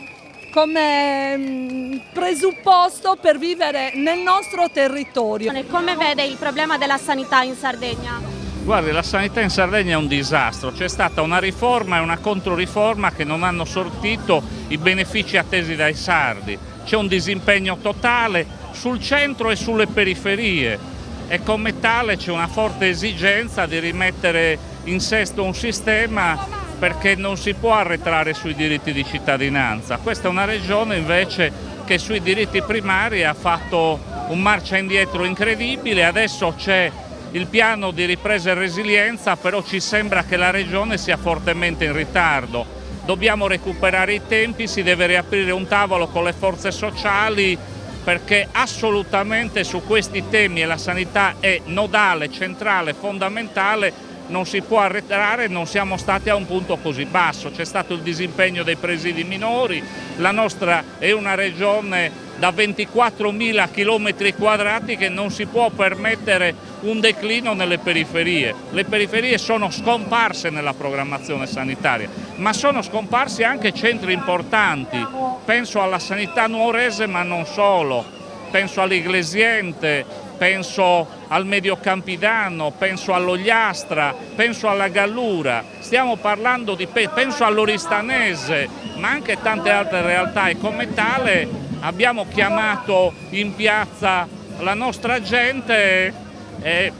Speaker 10: come presupposto per vivere nel nostro territorio.
Speaker 24: Come vede il problema della sanità in Sardegna?
Speaker 1: Guardi, la sanità in Sardegna è un disastro, c'è stata una riforma e una controriforma che non hanno sortito i benefici attesi dai sardi, c'è un disimpegno totale sul centro e sulle periferie e come tale c'è una forte esigenza di rimettere in sesto un sistema perché non si può arretrare sui diritti di cittadinanza. Questa è una regione invece che sui diritti primari ha fatto un marcia indietro incredibile, adesso c'è il piano di ripresa e resilienza, però ci sembra che la regione sia fortemente in ritardo. Dobbiamo recuperare i tempi, si deve riaprire un tavolo con le forze sociali perché assolutamente su questi temi, e la sanità è nodale, centrale, fondamentale, non si può arretrare, non siamo stati a un punto così basso, c'è stato il disimpegno dei presidi minori, la nostra è una regione da 24.000 km² che non si può permettere un declino nelle periferie. Le periferie sono scomparse nella programmazione sanitaria, ma sono scomparsi anche centri importanti, penso alla sanità nuorese ma non solo, penso all'Iglesiente, penso al Mediocampidano, penso all'Ogliastra, penso alla Gallura, stiamo parlando penso all'Oristanese, ma anche tante altre realtà e come tale abbiamo chiamato in piazza la nostra gente e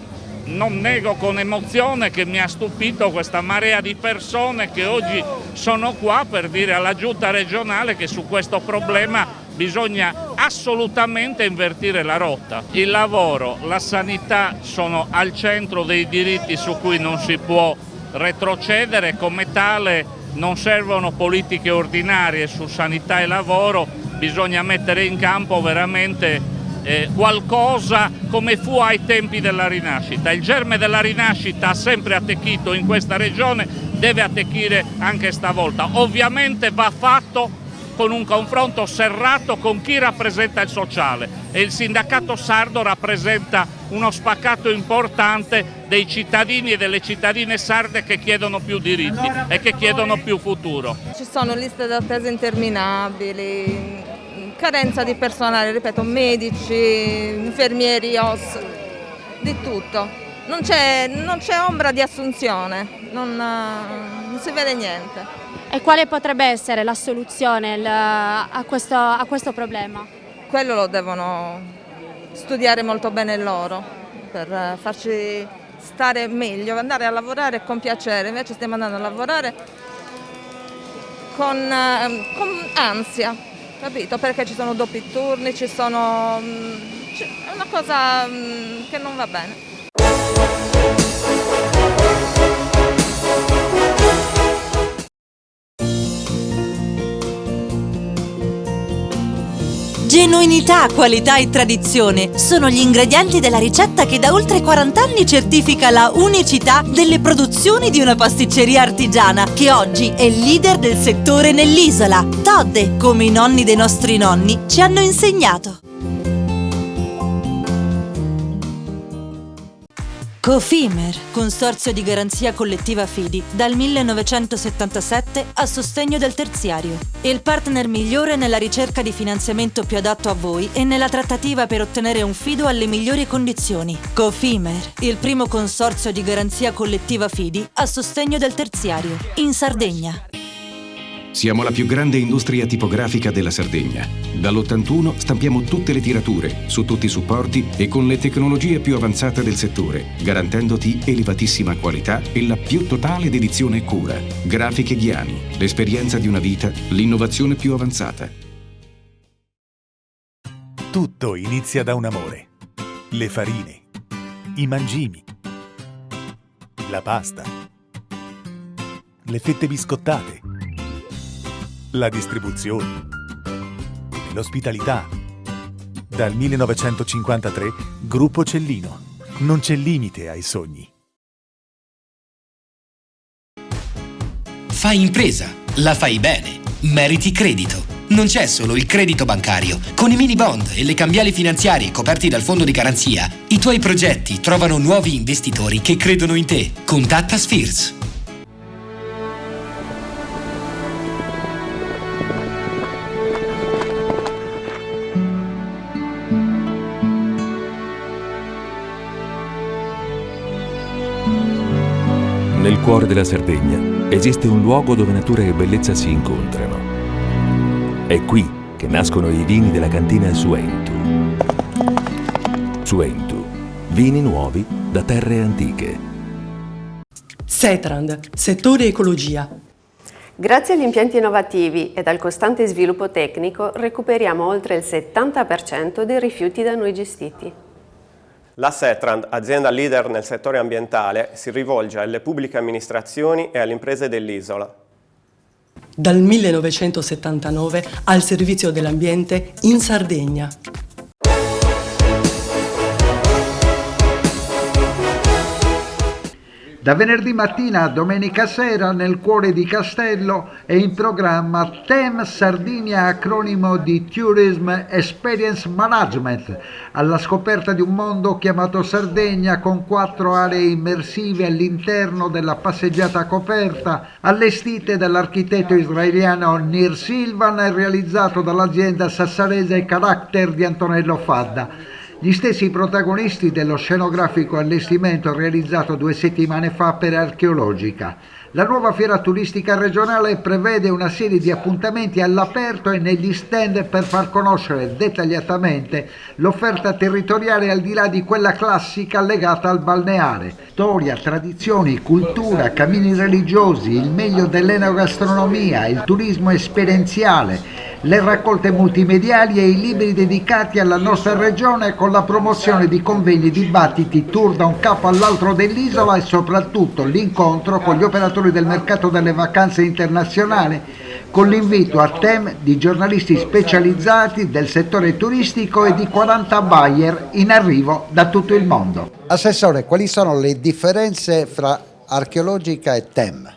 Speaker 1: non nego con emozione che mi ha stupito questa marea di persone che oggi sono qua per dire alla Giunta regionale che su questo problema bisogna assolutamente invertire la rotta. Il lavoro, la sanità sono al centro dei diritti su cui non si può retrocedere, come tale non servono politiche ordinarie su sanità e lavoro, bisogna mettere in campo veramente qualcosa come fu ai tempi della Rinascita. Il germe della Rinascita ha sempre attecchito in questa regione, deve attecchire anche stavolta. Ovviamente va fatto con un confronto serrato con chi rappresenta il sociale e il sindacato sardo rappresenta uno spaccato importante dei cittadini e delle cittadine sarde che chiedono più diritti e che chiedono più futuro.
Speaker 6: Ci sono liste d'attesa interminabili, carenza di personale, ripeto, medici, infermieri, OS, di tutto. Non c'è ombra di assunzione, non si vede niente.
Speaker 24: E quale potrebbe essere la soluzione a questo problema?
Speaker 6: Quello lo devono studiare molto bene loro per farci stare meglio, andare a lavorare con piacere, invece stiamo andando a lavorare con ansia, capito? Perché ci sono doppi turni, è una cosa che non va bene.
Speaker 2: Genuinità, qualità e tradizione sono gli ingredienti della ricetta che da oltre 40 anni certifica la unicità delle produzioni di una pasticceria artigiana che oggi è leader del settore nell'isola. Todde, come i nonni dei nostri nonni ci hanno insegnato. Cofimer, consorzio di garanzia collettiva Fidi, dal 1977 a sostegno del terziario. Il partner migliore nella ricerca di finanziamento più adatto a voi e nella trattativa per ottenere un fido alle migliori condizioni. Cofimer, il primo consorzio di garanzia collettiva Fidi a sostegno del terziario, in Sardegna.
Speaker 11: Siamo la più grande industria tipografica della Sardegna. Dall'81 stampiamo tutte le tirature, su tutti i supporti e con le tecnologie più avanzate del settore, garantendoti elevatissima qualità e la più totale dedizione e cura. Grafiche Ghiani, l'esperienza di una vita, l'innovazione più avanzata.
Speaker 13: Tutto inizia da un amore. Le farine, i mangimi, la pasta, le fette biscottate, la distribuzione e l'ospitalità. Dal 1953, Gruppo Cellino. Non c'è limite ai sogni.
Speaker 14: Fai impresa, la fai bene. Meriti credito. Non c'è solo il credito bancario. Con i mini bond e le cambiali finanziarie coperti dal fondo di garanzia, i tuoi progetti trovano nuovi investitori che credono in te. Contatta Spheres.
Speaker 3: Nel cuore della Sardegna esiste un luogo dove natura e bellezza si incontrano. È qui che nascono i vini della cantina Suentu. Suentu, vini nuovi da terre antiche.
Speaker 12: Setrand, settore ecologia.
Speaker 16: Grazie agli impianti innovativi ed al costante sviluppo tecnico recuperiamo oltre il 70% dei rifiuti da noi gestiti.
Speaker 17: La Setrand, azienda leader nel settore ambientale, si rivolge alle pubbliche amministrazioni e alle imprese dell'isola.
Speaker 12: Dal 1979 al servizio dell'ambiente in Sardegna.
Speaker 18: Da venerdì mattina a domenica sera nel cuore di Castello è in programma TEM Sardinia, acronimo di Tourism Experience Management, alla scoperta di un mondo chiamato Sardegna, con 4 aree immersive all'interno della passeggiata coperta, allestite dall'architetto israeliano Nir Silvan e realizzato dall'azienda sassarese Character di Antonello Fadda. Gli stessi protagonisti dello scenografico allestimento realizzato 2 settimane fa per Archeologica. La nuova fiera turistica regionale prevede una serie di appuntamenti all'aperto e negli stand per far conoscere dettagliatamente l'offerta territoriale al di là di quella classica legata al balneare. Storia, tradizioni, cultura, cammini religiosi, il meglio dell'enogastronomia, il turismo esperienziale, le raccolte multimediali e i libri dedicati alla nostra regione, con la promozione di convegni, dibattiti, tour da un capo all'altro dell'isola e soprattutto l'incontro con gli operatori del mercato delle vacanze internazionali, con l'invito a TEM di giornalisti specializzati del settore turistico e di 40 buyer in arrivo da tutto il mondo.
Speaker 19: Assessore, quali sono le differenze fra Archeologica e TEM?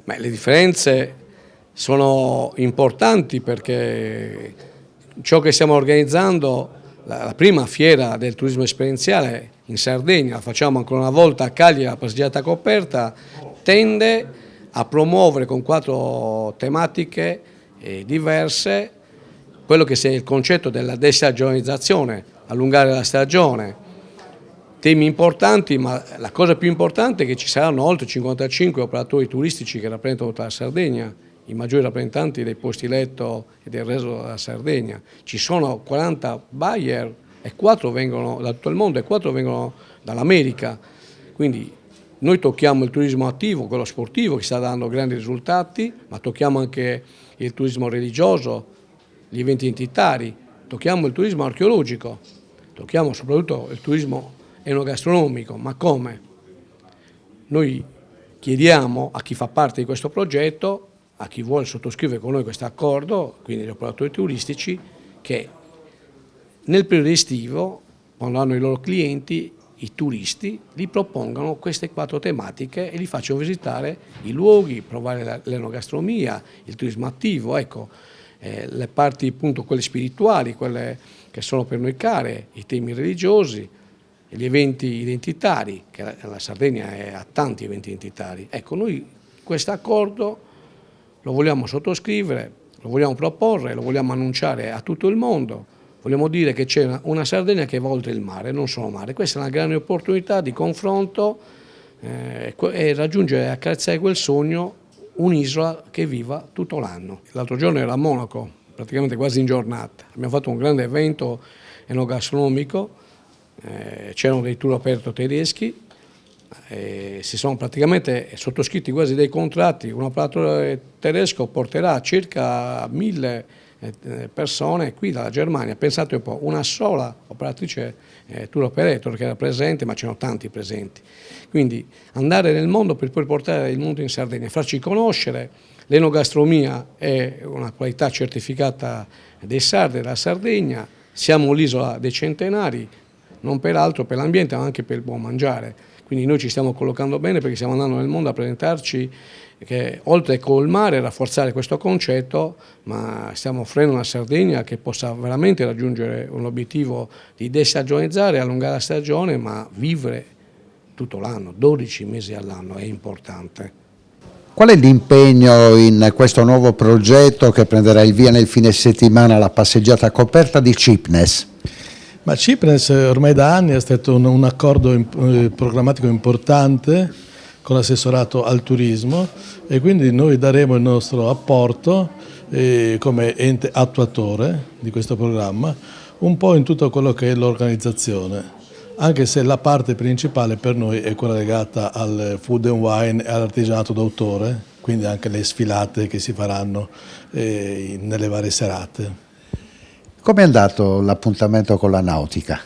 Speaker 21: Le differenze sono importanti perché ciò che stiamo organizzando, la prima fiera del turismo esperienziale in Sardegna, la facciamo ancora una volta a Cagliari, la passeggiata coperta, tende a promuovere con 4 tematiche diverse quello che sia il concetto della destagionalizzazione, allungare la stagione. Temi importanti, ma la cosa più importante è che ci saranno oltre 55 operatori turistici che rappresentano tutta la Sardegna, i maggiori rappresentanti dei posti letto e del resto della Sardegna. Ci sono 40 buyer e 4 vengono da tutto il mondo e 4 vengono dall'America. Quindi noi tocchiamo il turismo attivo, quello sportivo, che sta dando grandi risultati, ma tocchiamo anche il turismo religioso, gli eventi identitari, tocchiamo il turismo archeologico, tocchiamo soprattutto il turismo enogastronomico. Ma come? Noi chiediamo a chi fa parte di questo progetto, a chi vuole sottoscrivere con noi questo accordo, quindi gli operatori turistici, che nel periodo estivo, quando hanno i loro clienti, i turisti, gli propongano queste 4 tematiche e li facciano visitare i luoghi, provare l'enogastronomia, il turismo attivo, ecco, le parti appunto quelle spirituali, quelle che sono per noi care, i temi religiosi, gli eventi identitari, che la Sardegna ha tanti eventi identitari. Ecco, noi questo accordo lo vogliamo sottoscrivere, lo vogliamo proporre, lo vogliamo annunciare a tutto il mondo. Vogliamo dire che c'è una Sardegna che va oltre il mare, non solo mare. Questa è una grande opportunità di confronto e raggiungere e accarezzare quel sogno, un'isola che viva tutto l'anno. L'altro giorno era a Monaco, praticamente quasi in giornata. Abbiamo fatto un grande evento enogastronomico, c'erano dei tour aperti tedeschi, si sono praticamente sottoscritti quasi dei contratti. Un operatore tedesco porterà circa 1000 persone qui dalla Germania. Pensate un po', una sola operatrice tour operator che era presente, ma c'erano tanti presenti. Quindi andare nel mondo per poi portare il mondo in Sardegna, farci conoscere. L'enogastronomia è una qualità certificata dei sardi, della Sardegna. Siamo l'isola dei centenari, non per altro per l'ambiente, ma anche per il buon mangiare. Quindi noi ci stiamo collocando bene perché stiamo andando nel mondo a presentarci che oltre a colmare e rafforzare questo concetto, ma stiamo offrendo una Sardegna che possa veramente raggiungere un obiettivo di destagionalizzare, allungare la stagione, ma vivere tutto l'anno, 12 mesi all'anno, è importante.
Speaker 19: Qual è l'impegno in questo nuovo progetto che prenderà il via nel fine settimana, la passeggiata coperta di Cipnes?
Speaker 5: Ma Cipres ormai da anni è stato un accordo programmatico importante con l'assessorato al turismo e quindi noi daremo il nostro apporto come ente attuatore di questo programma un po' in tutto quello che è l'organizzazione, anche se la parte principale per noi è quella legata al food and wine e all'artigianato d'autore, quindi anche le sfilate che si faranno nelle varie serate.
Speaker 19: Come è andato l'appuntamento con la nautica?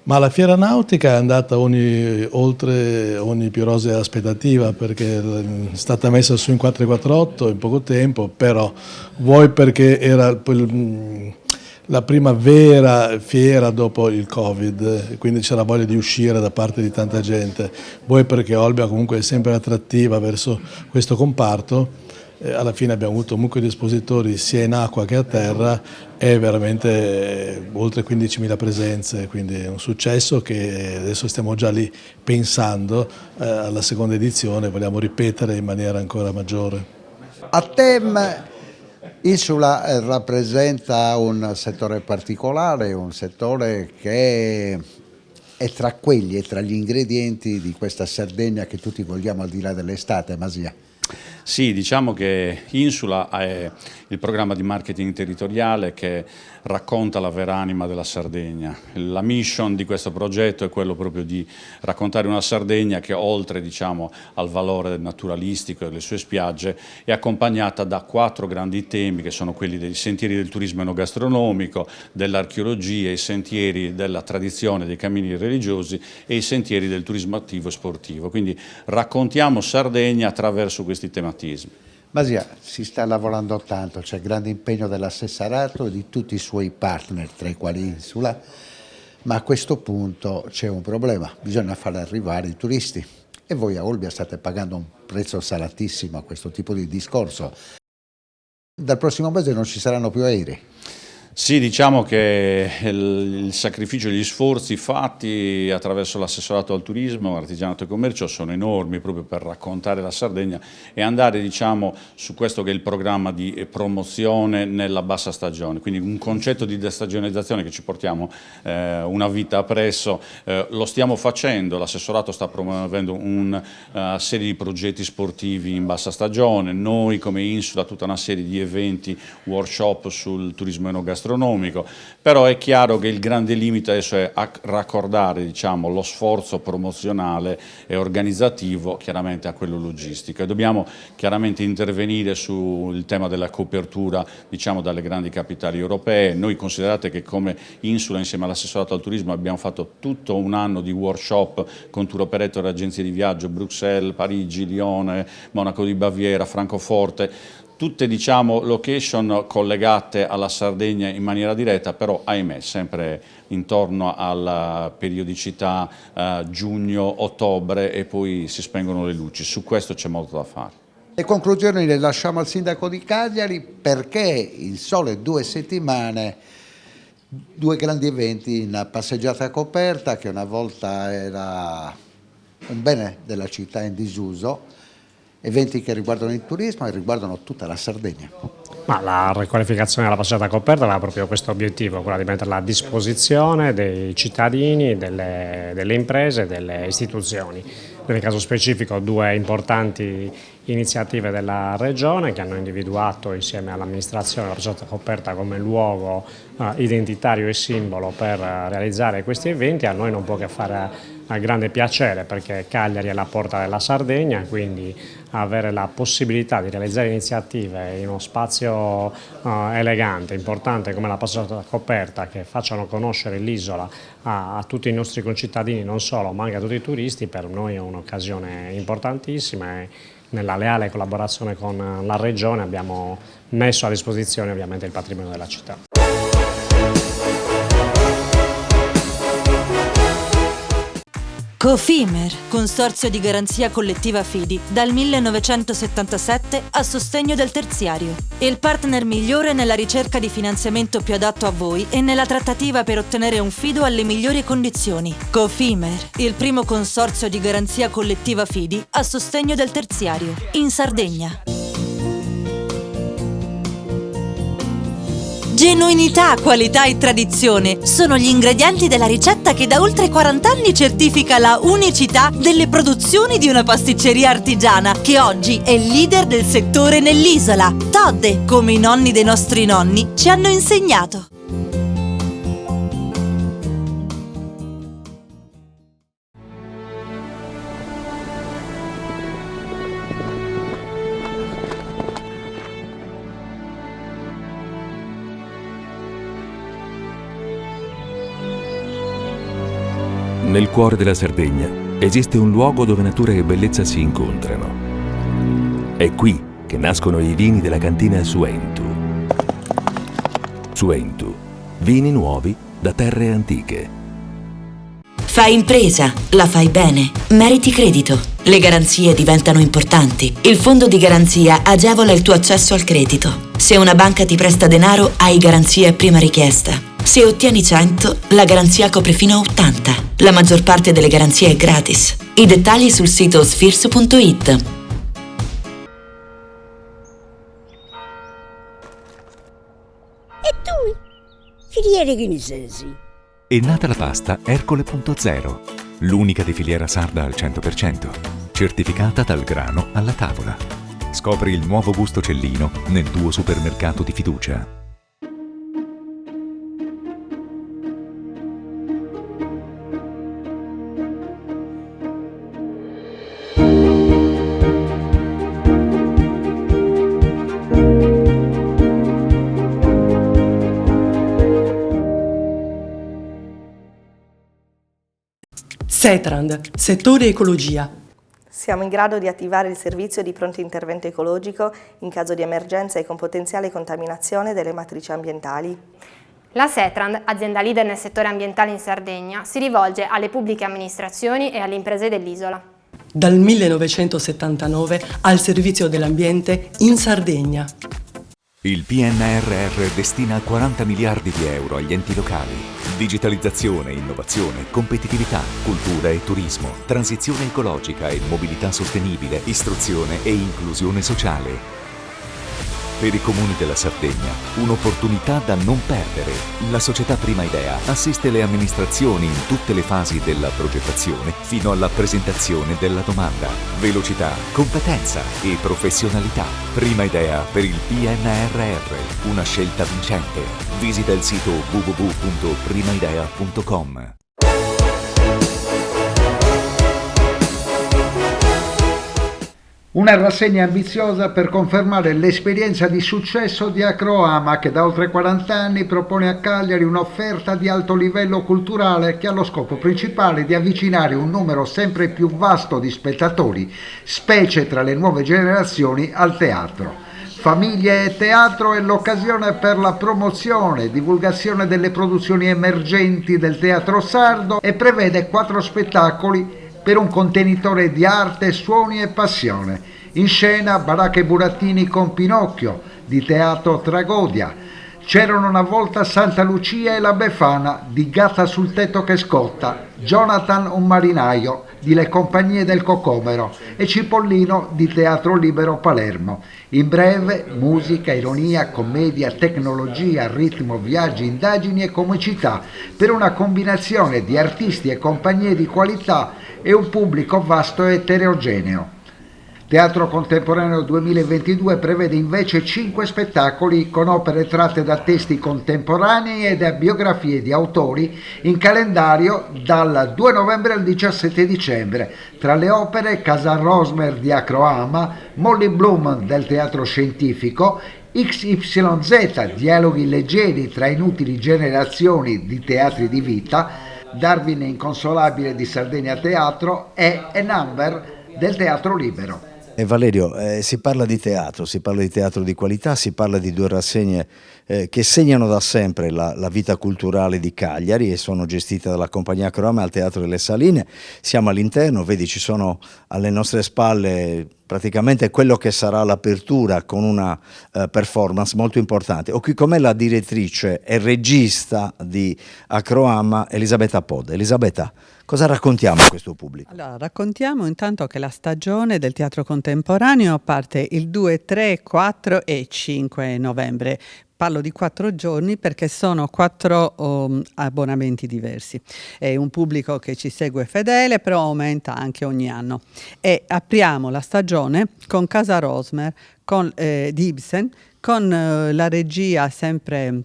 Speaker 5: Ma la fiera nautica è andata oltre ogni più rosea aspettativa, perché è stata messa su in 448 in poco tempo, però vuoi perché era la prima vera fiera dopo il Covid, quindi c'era voglia di uscire da parte di tanta gente, vuoi perché Olbia comunque è sempre attrattiva verso questo comparto. Alla fine abbiamo avuto comunque gli espositori sia in acqua che a terra e veramente oltre 15.000 presenze, quindi è un successo che adesso stiamo già lì pensando alla seconda edizione, vogliamo ripetere in maniera ancora maggiore.
Speaker 19: A TEM Insula rappresenta un settore particolare, un settore che è tra quelli, è tra gli ingredienti di questa Sardegna che tutti vogliamo al di là dell'estate, Masia.
Speaker 7: Sì, diciamo che Insula è il programma di marketing territoriale che racconta la vera anima della Sardegna. La mission di questo progetto è quello proprio di raccontare una Sardegna che oltre, diciamo, al valore naturalistico delle sue spiagge è accompagnata da 4 grandi temi che sono quelli dei sentieri del turismo enogastronomico, dell'archeologia, i sentieri della tradizione dei cammini religiosi e i sentieri del turismo attivo e sportivo. Quindi raccontiamo Sardegna attraverso questi tematismi.
Speaker 19: Masia, si sta lavorando tanto, c'è grande impegno dell'assessorato e di tutti i suoi partner, tra i quali Insula, ma a questo punto c'è un problema, bisogna far arrivare i turisti e voi a Olbia state pagando un prezzo salatissimo a questo tipo di discorso. Dal prossimo mese non ci saranno più aerei.
Speaker 7: Sì, diciamo che il sacrificio e gli sforzi fatti attraverso l'assessorato al turismo, artigianato e commercio sono enormi proprio per raccontare la Sardegna e andare, diciamo, su questo che è il programma di promozione nella bassa stagione, quindi un concetto di destagionalizzazione che ci portiamo una vita appresso, lo stiamo facendo, l'assessorato sta promuovendo una serie di progetti sportivi in bassa stagione, noi come Insula tutta una serie di eventi, workshop sul turismo enogastronomico, però è chiaro che il grande limite adesso è raccordare, diciamo, lo sforzo promozionale e organizzativo chiaramente a quello logistico e dobbiamo chiaramente intervenire sul tema della copertura, diciamo, dalle grandi capitali europee. Noi considerate che come Insula insieme all'assessorato al turismo abbiamo fatto tutto un anno di workshop con tour operator e agenzie di viaggio, Bruxelles, Parigi, Lione, Monaco di Baviera, Francoforte, tutte, diciamo, location collegate alla Sardegna in maniera diretta, però ahimè sempre intorno alla periodicità giugno-ottobre e poi si spengono le luci, su questo c'è molto da fare.
Speaker 19: Le conclusioni le lasciamo al sindaco di Cagliari perché in sole 2 settimane 2 grandi eventi in passeggiata coperta che una volta era un bene della città in disuso, eventi che riguardano il turismo e riguardano tutta la Sardegna.
Speaker 15: Ma la riqualificazione della passeggiata coperta aveva proprio questo obiettivo, quello di metterla a disposizione dei cittadini, delle imprese e delle istituzioni. Nel caso specifico 2 importanti iniziative della Regione che hanno individuato insieme all'amministrazione la passeggiata coperta come luogo identitario e simbolo per realizzare questi eventi. A noi non può che fare grande piacere perché Cagliari è la porta della Sardegna, quindi avere la possibilità di realizzare iniziative in uno spazio elegante, importante come la passeggiata coperta che facciano conoscere l'isola a tutti i nostri concittadini, non solo ma anche a tutti i turisti, per noi è un'occasione importantissima e nella leale collaborazione con la Regione abbiamo messo a disposizione ovviamente il patrimonio della città.
Speaker 2: Cofimer, consorzio di garanzia collettiva Fidi, dal 1977 a sostegno del terziario. Il partner migliore nella ricerca di finanziamento più adatto a voi e nella trattativa per ottenere un fido alle migliori condizioni. Cofimer, il primo consorzio di garanzia collettiva Fidi a sostegno del terziario, in Sardegna. Genuinità, qualità e tradizione sono gli ingredienti della ricetta che da oltre 40 anni certifica la unicità delle produzioni di una pasticceria artigiana che oggi è leader del settore nell'isola. Todde, come i nonni dei nostri nonni ci hanno insegnato.
Speaker 3: Nel cuore della Sardegna esiste un luogo dove natura e bellezza si incontrano. È qui che nascono i vini della cantina Suentu. Suentu, vini nuovi da terre antiche.
Speaker 4: Fai impresa, la fai bene, meriti credito. Le garanzie diventano importanti. Il fondo di garanzia agevola il tuo accesso al credito. Se una banca ti presta denaro, hai garanzia a prima richiesta. Se ottieni 100, la garanzia copre fino a 80. La maggior parte delle garanzie è gratis. I dettagli sul sito sfirso.it.
Speaker 20: E tu? Filiere Ghinisesi.
Speaker 22: È nata la pasta Ercole.0, l'unica di filiera sarda al 100%, certificata dal grano alla tavola. Scopri il nuovo gusto Cellino nel tuo supermercato di fiducia.
Speaker 12: Setrand, settore ecologia.
Speaker 23: Siamo in grado di attivare il servizio di pronto intervento ecologico in caso di emergenza e con potenziale contaminazione delle matrici ambientali.
Speaker 24: La Setrand, azienda leader nel settore ambientale in Sardegna, si rivolge alle pubbliche amministrazioni e alle imprese dell'isola.
Speaker 12: Dal 1979 al servizio dell'ambiente in Sardegna.
Speaker 13: Il PNRR destina 40 miliardi di euro agli enti locali. Digitalizzazione, innovazione, competitività, cultura e turismo, transizione ecologica e mobilità sostenibile, istruzione e inclusione sociale. Per i comuni della Sardegna, un'opportunità da non perdere. La società Prima Idea assiste le amministrazioni in tutte le fasi della progettazione fino alla presentazione della domanda. Velocità, competenza e professionalità. Prima Idea per il PNRR, una scelta vincente. Visita il sito www.primaidea.com.
Speaker 18: Una rassegna ambiziosa per confermare l'esperienza di successo di Acroama, che da oltre 40 anni propone a Cagliari un'offerta di alto livello culturale che ha lo scopo principale di avvicinare un numero sempre più vasto di spettatori, specie tra le nuove generazioni, al teatro. Famiglie e teatro è l'occasione per la promozione e divulgazione delle produzioni emergenti del teatro sardo e prevede 4 spettacoli per un contenitore di arte, suoni e passione. In scena Baracche Burattini con Pinocchio, di Teatro Tragodia. C'erano una volta Santa Lucia e la Befana, di Gatta sul tetto che scotta. Jonathan un marinaio, di Le Compagnie del Cocomero, e Cipollino, di Teatro Libero Palermo. In breve, musica, ironia, commedia, tecnologia, ritmo, viaggi, indagini e comicità, per una combinazione di artisti e compagnie di qualità e un pubblico vasto e eterogeneo. Teatro Contemporaneo 2022 prevede invece 5 spettacoli con opere tratte da testi contemporanei e da biografie di autori in calendario dal 2 novembre al 17 dicembre. Tra le opere Casa Rosmer di Acroama, Molly Bloom del Teatro Scientifico, XYZ, dialoghi leggeri tra inutili generazioni di teatri di vita, Darwin Inconsolabile di Sardegna Teatro e A Number del Teatro Libero.
Speaker 25: Valerio, si parla di teatro di qualità, si parla di 2 rassegne che segnano da sempre la vita culturale di Cagliari e sono gestite dalla compagnia Acroama al Teatro delle Saline. Siamo all'interno, vedi, ci sono alle nostre spalle praticamente quello che sarà l'apertura con una performance molto importante. Ho qui con me la direttrice e regista di Acroama, Elisabetta Pod. Elisabetta, Cosa raccontiamo a questo pubblico?
Speaker 1: Allora, raccontiamo intanto che la stagione del teatro contemporaneo parte il 2, 3, 4 e 5 novembre. Parlo di 4 giorni perché sono 4 abbonamenti diversi. È un pubblico che ci segue fedele, però aumenta anche ogni anno. E apriamo la stagione con Casa Rosmer di Ibsen, con la regia sempre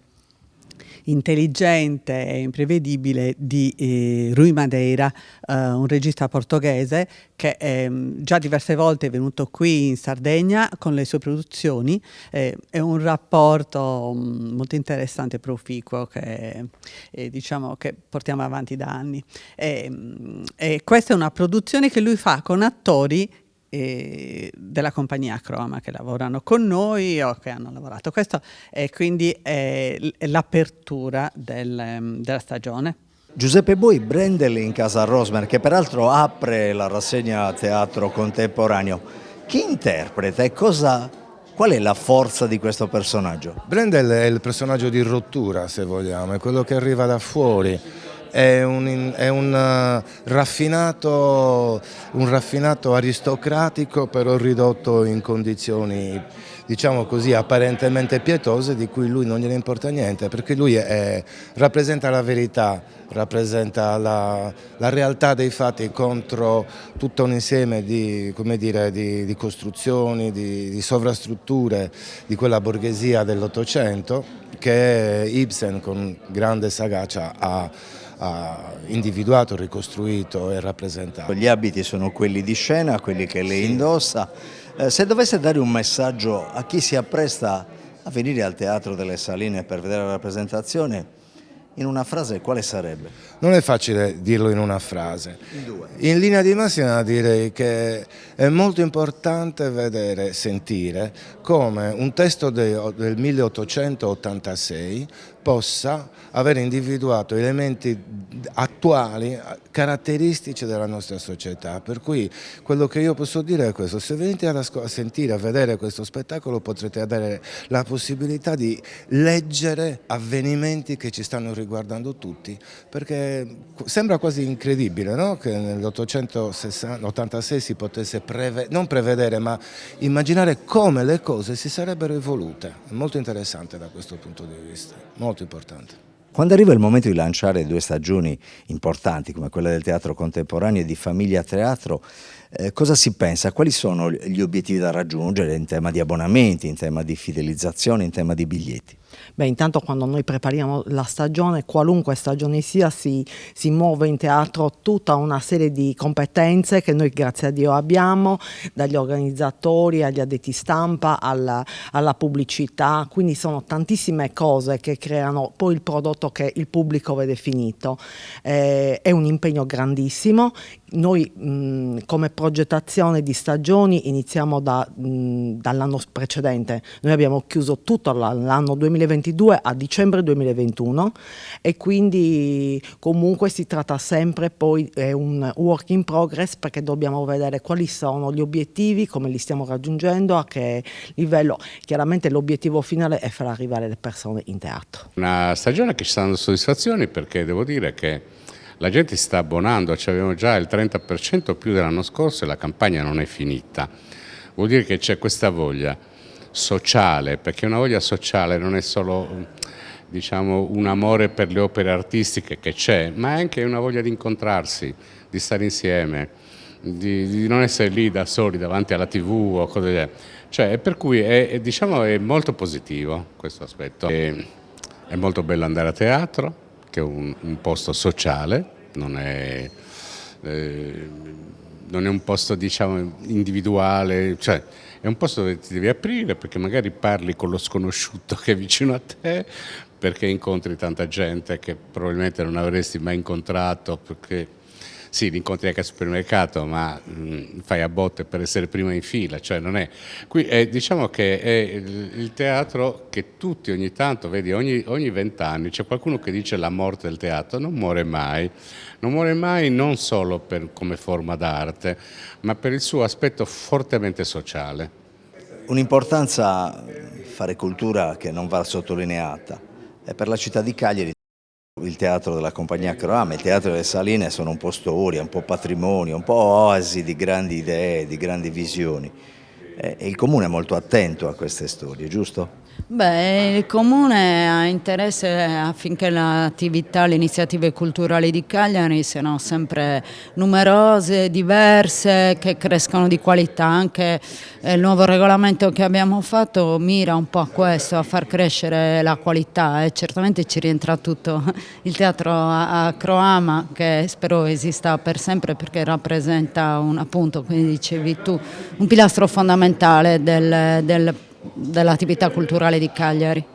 Speaker 1: intelligente e imprevedibile di Rui Madeira, un regista portoghese che già diverse volte è venuto qui in Sardegna con le sue produzioni. È un rapporto molto interessante e proficuo che diciamo che portiamo avanti da anni. E questa è una produzione che lui fa con attori della compagnia Croma che lavorano con noi o che hanno lavorato. Questo è quindi l'apertura della stagione.
Speaker 25: Giuseppe Boi, Brendel in Casa Rosmer, che peraltro apre la rassegna teatro contemporaneo. Chi interpreta e qual è la forza di questo personaggio?
Speaker 6: Brendel è il personaggio di rottura, se vogliamo, è quello che arriva da fuori. È un raffinato aristocratico, però ridotto in condizioni, diciamo così, apparentemente pietose, di cui lui non gliene importa niente, perché lui rappresenta la verità, rappresenta la realtà dei fatti contro tutto un insieme di costruzioni, di sovrastrutture di quella borghesia dell'Ottocento che Ibsen con grande sagacia ha individuato, ricostruito e rappresentato.
Speaker 25: Gli abiti sono quelli di scena, quelli che lei indossa. Se dovesse dare un messaggio a chi si appresta a venire al Teatro delle Saline per vedere la rappresentazione, in una frase quale sarebbe?
Speaker 6: Non è facile dirlo in una frase.
Speaker 25: In due.
Speaker 6: In linea di massima direi che è molto importante vedere, sentire come un testo del 1886 possa aver individuato elementi attuali, caratteristici della nostra società. Per cui quello che io posso dire è questo: se venite a sentire, a vedere questo spettacolo, potrete avere la possibilità di leggere avvenimenti che ci stanno riguardando tutti, perché sembra quasi incredibile, no? Che nell'886 si potesse non prevedere, ma immaginare come le cose si sarebbero evolute. È molto interessante da questo punto di vista, molto importante.
Speaker 25: Quando arriva il momento di lanciare 2 stagioni importanti come quella del teatro contemporaneo e di Famiglia Teatro, cosa si pensa? Quali sono gli obiettivi da raggiungere in tema di abbonamenti, in tema di fidelizzazione, in tema di biglietti?
Speaker 8: Beh, intanto quando noi prepariamo la stagione, qualunque stagione sia, si muove in teatro tutta una serie di competenze che noi grazie a Dio abbiamo, dagli organizzatori agli addetti stampa alla pubblicità, quindi sono tantissime cose che creano poi il prodotto che il pubblico vede finito. È un impegno grandissimo. Noi come progettazione di stagioni iniziamo dall'anno precedente. Noi abbiamo chiuso tutto l'anno 2022 a dicembre 2021 e quindi comunque si tratta sempre poi è un work in progress, perché dobbiamo vedere quali sono gli obiettivi, come li stiamo raggiungendo, a che livello. Chiaramente l'obiettivo finale è far arrivare le persone in teatro.
Speaker 9: Una stagione che ci sta dando soddisfazioni, perché devo dire che la gente si sta abbonando, abbiamo già il 30% più dell'anno scorso e la campagna non è finita. Vuol dire che c'è questa voglia sociale, perché una voglia sociale non è solo, diciamo, un amore per le opere artistiche, che c'è, ma è anche una voglia di incontrarsi, di stare insieme, di non essere lì da soli davanti alla TV o cose del genere. Cioè, per cui diciamo, è molto positivo questo aspetto. È molto bello andare a teatro, che è un posto sociale, non è un posto, diciamo, individuale, cioè è un posto dove ti devi aprire, perché magari parli con lo sconosciuto che è vicino a te, perché incontri tanta gente che probabilmente non avresti mai incontrato, perché sì, li incontri anche al supermercato, ma fai a botte per essere prima in fila, cioè non è. Qui diciamo che è il teatro che tutti ogni tanto, vedi, ogni 20 anni c'è qualcuno che dice la morte del teatro. Non muore mai non solo come forma d'arte, ma per il suo aspetto fortemente sociale.
Speaker 25: Un'importanza, fare cultura, che non va sottolineata, e per la città di Cagliari Il teatro della Compagnia Croame, il teatro delle Saline sono un po' storia, un po' patrimonio, un po' oasi di grandi idee, di grandi visioni. E il Comune è molto attento a queste storie, giusto?
Speaker 10: Beh, il Comune ha interesse affinché l'attività, le iniziative culturali di Cagliari siano sempre numerose, diverse, che crescano di qualità. Anche il nuovo regolamento che abbiamo fatto mira un po' a questo, a far crescere la qualità, e certamente ci rientra tutto il teatro a Croama, che spero esista per sempre perché rappresenta appunto, come dicevi tu, un pilastro fondamentale dell'attività culturale di Cagliari.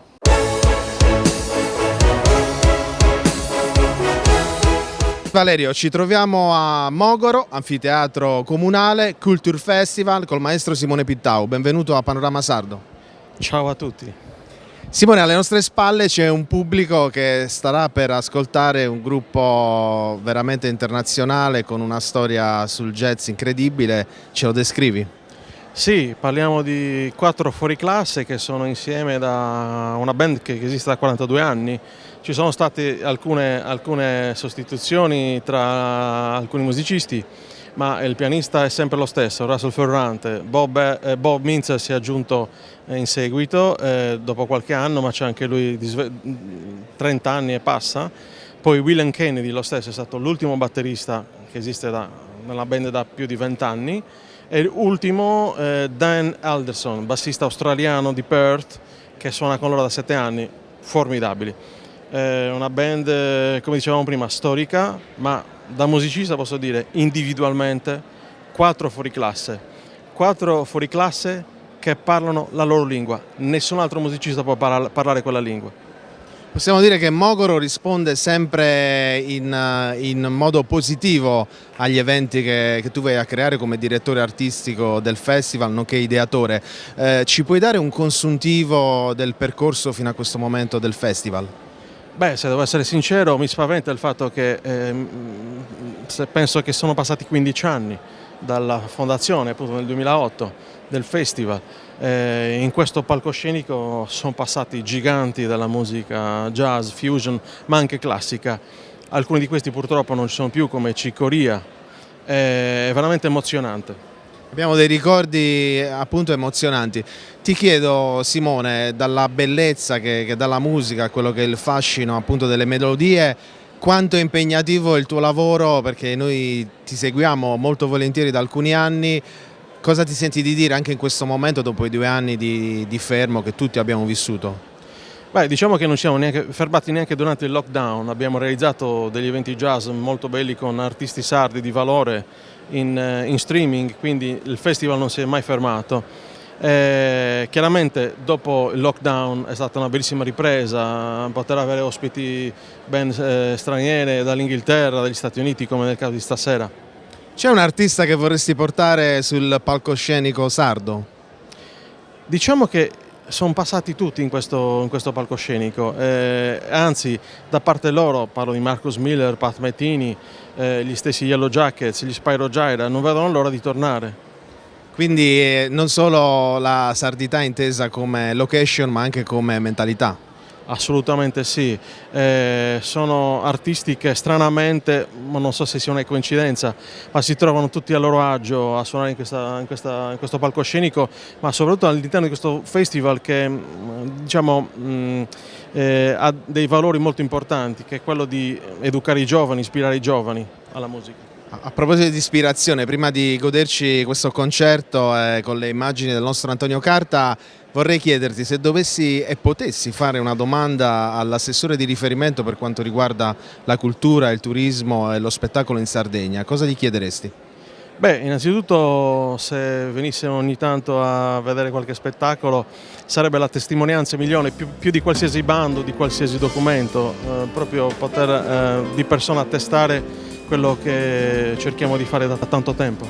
Speaker 11: Valerio, ci troviamo a Mogoro, anfiteatro comunale, Culture Festival col maestro Simone Pittau. Benvenuto a Panorama Sardo.
Speaker 14: Ciao a tutti.
Speaker 11: Simone, alle nostre spalle c'è un pubblico che starà per ascoltare un gruppo veramente internazionale con una storia sul jazz incredibile. Ce lo descrivi?
Speaker 14: Sì, parliamo di 4 fuoriclasse che sono insieme da una band che esiste da 42 anni. Ci sono state alcune sostituzioni tra alcuni musicisti, ma il pianista è sempre lo stesso, Russell Ferrante. Bob Mintz si è aggiunto in seguito, dopo qualche anno, ma c'è anche lui di 30 anni e passa. Poi William Kennedy, lo stesso, è stato l'ultimo batterista che esiste nella band da più di 20 anni. E ultimo Dan Alderson, bassista australiano di Perth, che suona con loro da 7 anni, formidabili. Una band, come dicevamo prima, storica, ma da musicista posso dire individualmente 4 fuoriclasse. 4 fuoriclasse che parlano la loro lingua, nessun altro musicista può parlare quella lingua.
Speaker 11: Possiamo dire che Mogoro risponde sempre in modo positivo agli eventi che tu vai a creare come direttore artistico del festival, nonché ideatore. Ci puoi dare un consuntivo del percorso fino a questo momento del festival?
Speaker 14: Beh, se devo essere sincero, mi spaventa il fatto che penso che sono passati 15 anni dalla fondazione, appunto nel 2008, del festival. In questo palcoscenico sono passati giganti della musica jazz, fusion, ma anche classica. Alcuni di questi purtroppo non ci sono più, come Chick Corea. È veramente emozionante.
Speaker 11: Abbiamo dei ricordi appunto emozionanti. Ti chiedo, Simone, dalla bellezza che dà la musica, quello che è il fascino appunto delle melodie, quanto è impegnativo il tuo lavoro, perché noi ti seguiamo molto volentieri da alcuni anni. Cosa ti senti di dire anche in questo momento, dopo i 2 anni di fermo che tutti abbiamo vissuto?
Speaker 14: Beh, diciamo che non siamo fermati neanche durante il lockdown. Abbiamo realizzato degli eventi jazz molto belli con artisti sardi di valore in streaming, quindi il festival non si è mai fermato. Chiaramente dopo il lockdown è stata una bellissima ripresa, poter avere ospiti band straniere dall'Inghilterra, dagli Stati Uniti, come nel caso di stasera.
Speaker 11: C'è un artista che vorresti portare sul palcoscenico sardo?
Speaker 14: Diciamo che sono passati tutti in questo palcoscenico, anzi da parte loro, parlo di Marcus Miller, Pat Metheny, gli stessi Yellow Jackets, gli Spyro Gyra, non vedono l'ora di tornare.
Speaker 11: Quindi non solo la sardità intesa come location ma anche come mentalità?
Speaker 14: Assolutamente sì, sono artisti che stranamente, ma non so se sia una coincidenza, ma si trovano tutti a loro agio a suonare in questo palcoscenico, ma soprattutto all'interno di questo festival che diciamo, ha dei valori molto importanti, che è quello di educare i giovani, ispirare i giovani alla musica.
Speaker 11: A proposito di ispirazione, prima di goderci questo concerto con le immagini del nostro Antonio Carta, vorrei chiederti se dovessi e potessi fare una domanda all'assessore di riferimento per quanto riguarda la cultura, il turismo e lo spettacolo in Sardegna, cosa gli chiederesti?
Speaker 14: Beh, innanzitutto se venisse ogni tanto a vedere qualche spettacolo sarebbe la testimonianza migliore, più di qualsiasi bando, di qualsiasi documento, proprio poter di persona attestare quello che cerchiamo di fare da tanto tempo.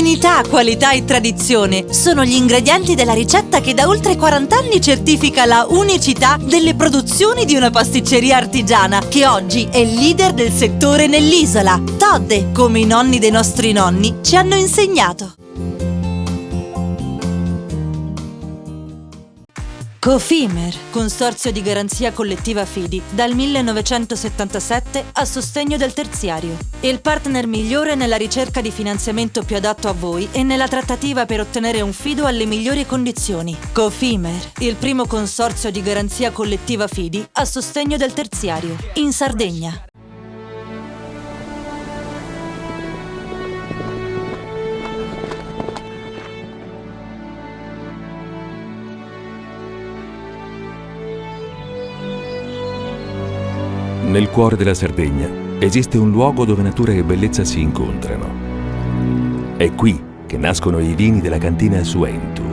Speaker 2: Genuinità, qualità e tradizione sono gli ingredienti della ricetta che da oltre 40 anni certifica la unicità delle produzioni di una pasticceria artigiana che oggi è leader del settore nell'isola. Todde, come i nonni dei nostri nonni ci hanno insegnato. Cofimer, consorzio di garanzia collettiva Fidi, dal 1977 a sostegno del terziario. Il partner migliore nella ricerca di finanziamento più adatto a voi e nella trattativa per ottenere un fido alle migliori condizioni. Cofimer, il primo consorzio di garanzia collettiva Fidi a sostegno del terziario, in Sardegna.
Speaker 3: Nel cuore della Sardegna esiste un luogo dove natura e bellezza si incontrano. È qui che nascono i vini della cantina Suentu.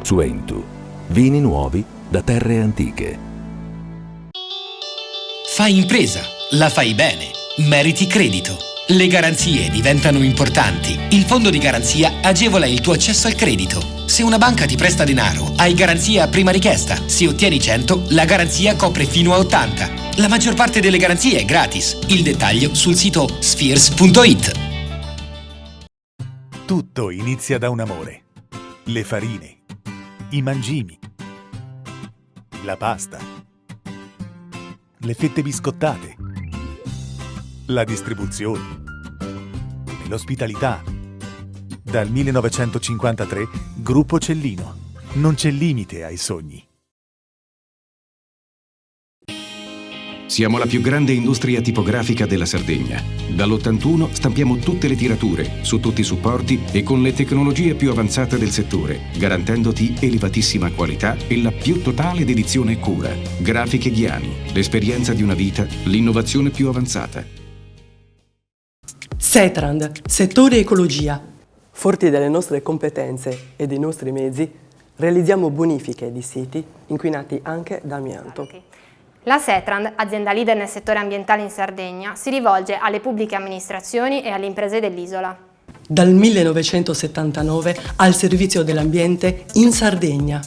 Speaker 3: Suentu, vini nuovi da terre antiche.
Speaker 5: Fai impresa, la fai bene, meriti credito. Le garanzie diventano importanti. Il fondo di garanzia agevola il tuo accesso al credito. Se una banca ti presta denaro, hai garanzia a prima richiesta. Se ottieni 100, la garanzia copre fino a 80. La maggior parte delle garanzie è gratis. Il dettaglio sul sito spheres.it.
Speaker 7: Tutto inizia da un amore. Le farine, i mangimi, la pasta, le fette biscottate, la distribuzione e l'ospitalità. Dal 1953, Gruppo Cellino. Non c'è limite ai sogni.
Speaker 16: Siamo la più grande industria tipografica della Sardegna. Dall'81 stampiamo tutte le tirature, su tutti i supporti e con le tecnologie più avanzate del settore, garantendoti elevatissima qualità e la più totale dedizione e cura. Grafiche Ghiani, l'esperienza di una vita, l'innovazione più avanzata.
Speaker 12: Setrand, settore ecologia.
Speaker 17: Forti delle nostre competenze e dei nostri mezzi, realizziamo bonifiche di siti inquinati anche da amianto.
Speaker 24: La Setrand, azienda leader nel settore ambientale in Sardegna, si rivolge alle pubbliche amministrazioni e alle imprese dell'isola.
Speaker 12: Dal 1979 al servizio dell'ambiente in Sardegna.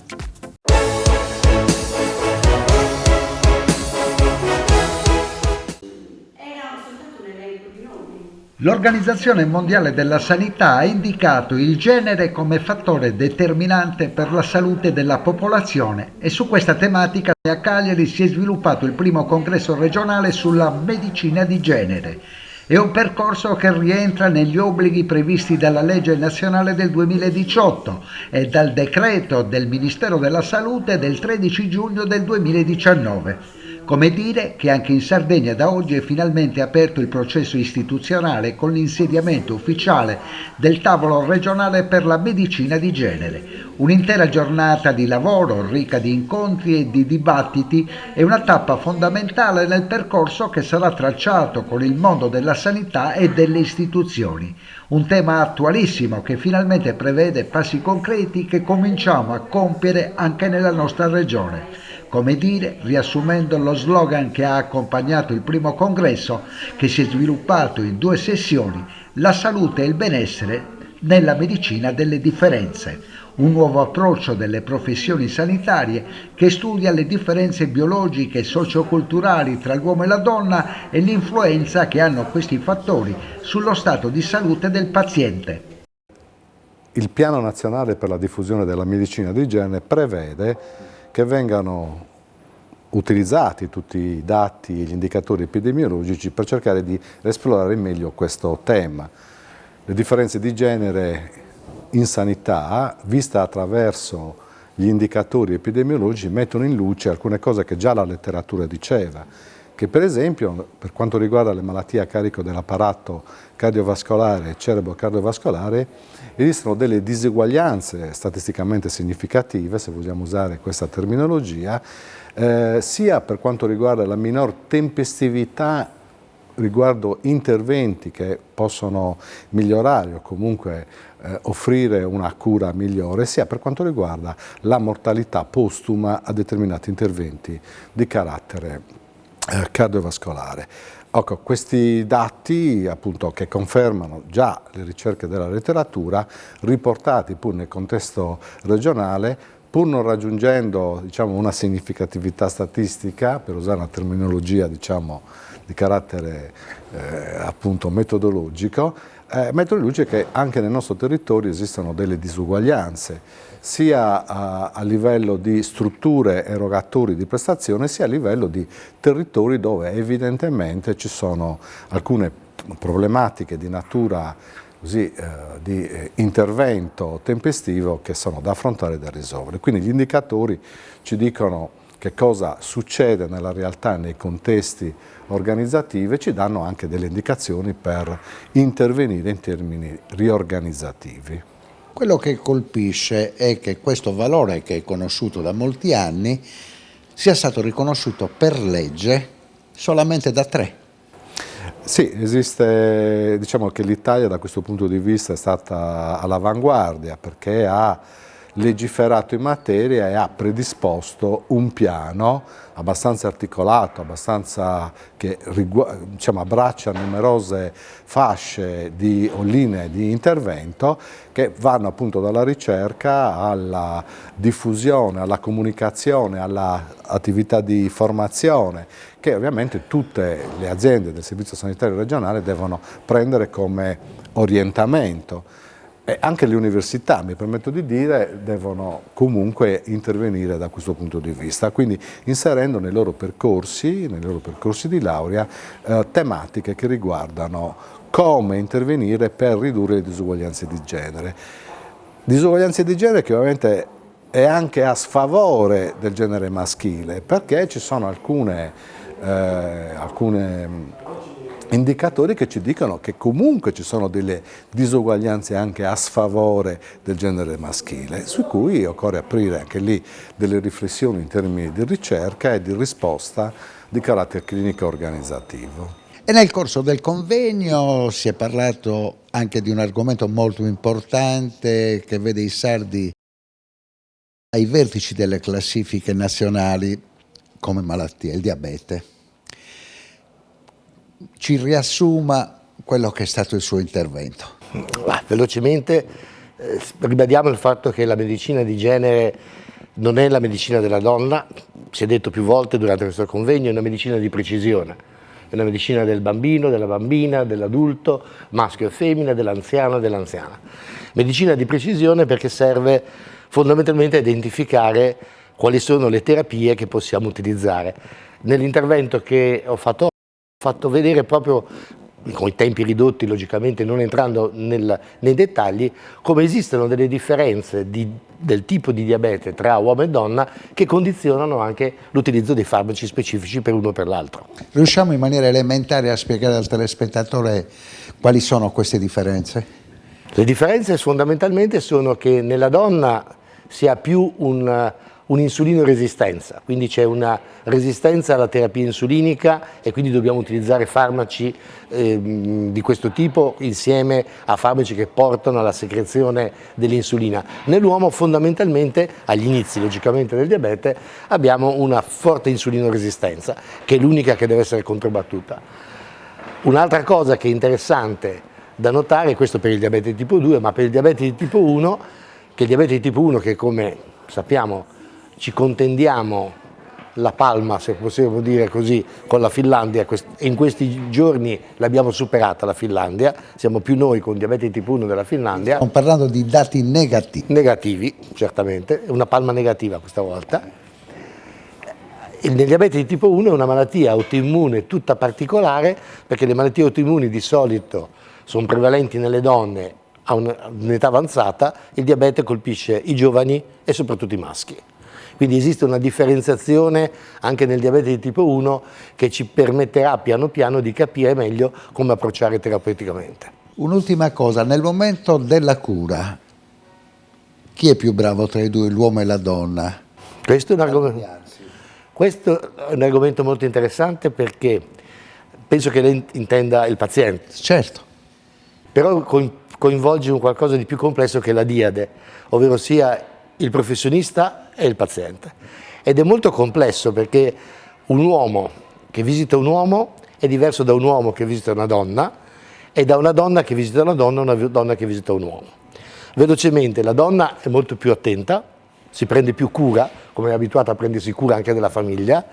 Speaker 18: L'Organizzazione Mondiale della Sanità ha indicato il genere come fattore determinante per la salute della popolazione e su questa tematica a Cagliari si è sviluppato il primo congresso regionale sulla medicina di genere. È un percorso che rientra negli obblighi previsti dalla legge nazionale del 2018 e dal decreto del Ministero della Salute del 13 giugno del 2019. Come dire che anche in Sardegna da oggi è finalmente aperto il processo istituzionale con l'insediamento ufficiale del tavolo regionale per la medicina di genere. Un'intera giornata di lavoro ricca di incontri e di dibattiti è una tappa fondamentale nel percorso che sarà tracciato con il mondo della sanità e delle istituzioni. Un tema attualissimo che finalmente prevede passi concreti che cominciamo a compiere anche nella nostra regione. Come dire, riassumendo lo slogan che ha accompagnato il primo congresso, che si è sviluppato in 2 sessioni, la salute e il benessere nella medicina delle differenze, un nuovo approccio delle professioni sanitarie che studia le differenze biologiche e socioculturali tra l'uomo e la donna e l'influenza che hanno questi fattori sullo stato di salute del paziente.
Speaker 21: Il Piano Nazionale per la diffusione della medicina di genere prevede che vengano utilizzati tutti i dati e gli indicatori epidemiologici per cercare di esplorare meglio questo tema. Le differenze di genere in sanità, vista attraverso gli indicatori epidemiologici, mettono in luce alcune cose che già la letteratura diceva, che per esempio per quanto riguarda le malattie a carico dell'apparato cardiovascolare e cerebro-cardiovascolare esistono delle diseguaglianze statisticamente significative, se vogliamo usare questa terminologia, sia per quanto riguarda la minor tempestività riguardo interventi che possono migliorare o comunque offrire una cura migliore, sia per quanto riguarda la mortalità postuma a determinati interventi di carattere cardiovascolare. Ecco, questi dati appunto che confermano già le ricerche della letteratura, riportati pur nel contesto regionale, pur non raggiungendo diciamo, una significatività statistica, per usare una terminologia diciamo, di carattere appunto metodologico, che anche nel nostro territorio esistono delle disuguaglianze, sia a livello di strutture erogatori di prestazione, sia a livello di territori dove evidentemente ci sono alcune problematiche di natura così, di intervento tempestivo che sono da affrontare e da risolvere. Quindi gli indicatori ci dicono che cosa succede nella realtà, nei contesti organizzativi, e ci danno anche delle indicazioni per intervenire in termini riorganizzativi.
Speaker 4: Quello che colpisce è che questo valore, che è conosciuto da molti anni, sia stato riconosciuto per legge solamente da 3.
Speaker 21: Sì, esiste, diciamo che l'Italia da questo punto di vista è stata all'avanguardia, perché ha legiferato in materia e ha predisposto un piano abbastanza articolato, abbastanza che diciamo, abbraccia numerose fasce o linee di intervento che vanno appunto dalla ricerca alla diffusione, alla comunicazione, all'attività di formazione, che ovviamente tutte le aziende del Servizio Sanitario Regionale devono prendere come orientamento. E anche le università, mi permetto di dire, devono comunque intervenire da questo punto di vista, quindi inserendo nei loro percorsi di laurea, tematiche che riguardano come intervenire per ridurre le disuguaglianze di genere. Disuguaglianze di genere che ovviamente è anche a sfavore del genere maschile, perché ci sono alcune indicatori che ci dicono che comunque ci sono delle disuguaglianze anche a sfavore del genere maschile, su cui occorre aprire anche lì delle riflessioni in termini di ricerca e di risposta di carattere clinico organizzativo.
Speaker 4: E nel corso del convegno si è parlato anche di un argomento molto importante che vede i sardi ai vertici delle classifiche nazionali come malattia, il diabete. Ci riassuma quello che è stato il suo intervento.
Speaker 15: Velocemente ribadiamo il fatto che la medicina di genere non è la medicina della donna, si è detto più volte durante questo convegno, è una medicina di precisione, è una medicina del bambino, della bambina, dell'adulto, maschio e femmina, dell'anziano e dell'anziana. Medicina di precisione perché serve fondamentalmente a identificare quali sono le terapie che possiamo utilizzare. Nell'intervento che ho fatto vedere proprio, con i tempi ridotti logicamente, non entrando nei dettagli, come esistono delle differenze del tipo di diabete tra uomo e donna che condizionano anche l'utilizzo dei farmaci specifici per uno o per l'altro.
Speaker 4: Riusciamo in maniera elementare a spiegare al telespettatore quali sono queste differenze?
Speaker 15: Le differenze fondamentalmente sono che nella donna si ha più un'insulinoresistenza, quindi c'è una resistenza alla terapia insulinica e quindi dobbiamo utilizzare farmaci di questo tipo insieme a farmaci che portano alla secrezione dell'insulina. Nell'uomo fondamentalmente, agli inizi logicamente del diabete, abbiamo una forte insulinoresistenza, che è l'unica che deve essere controbattuta. Un'altra cosa che è interessante da notare, questo per il diabete di tipo 2, ma per il diabete di tipo 1, che il diabete di tipo 1 che come sappiamo ci contendiamo la palma, se possiamo dire così, con la Finlandia, e in questi giorni l'abbiamo superata la Finlandia, siamo più noi con diabete di tipo 1 della Finlandia.
Speaker 4: Stiamo parlando di dati negativi.
Speaker 15: Negativi, certamente, una palma negativa questa volta. Il diabete di tipo 1 è una malattia autoimmune tutta particolare, perché le malattie autoimmuni di solito sono prevalenti nelle donne a un'età avanzata, il diabete colpisce i giovani e soprattutto i maschi. Quindi esiste una differenziazione anche nel diabete di tipo 1 che ci permetterà piano piano di capire meglio come approcciare terapeuticamente.
Speaker 4: Un'ultima cosa, nel momento della cura, chi è più bravo tra i due, l'uomo e la donna?
Speaker 15: Questo è un argomento molto interessante, perché penso che lei intenda il paziente.
Speaker 4: Certo.
Speaker 15: Però coinvolge un qualcosa di più complesso che la diade, ovvero sia il professionista e il paziente. Ed è molto complesso perché un uomo che visita un uomo è diverso da un uomo che visita una donna e da una donna che visita una donna che visita un uomo. Velocemente, la donna è molto più attenta, si prende più cura, come è abituata a prendersi cura anche della famiglia,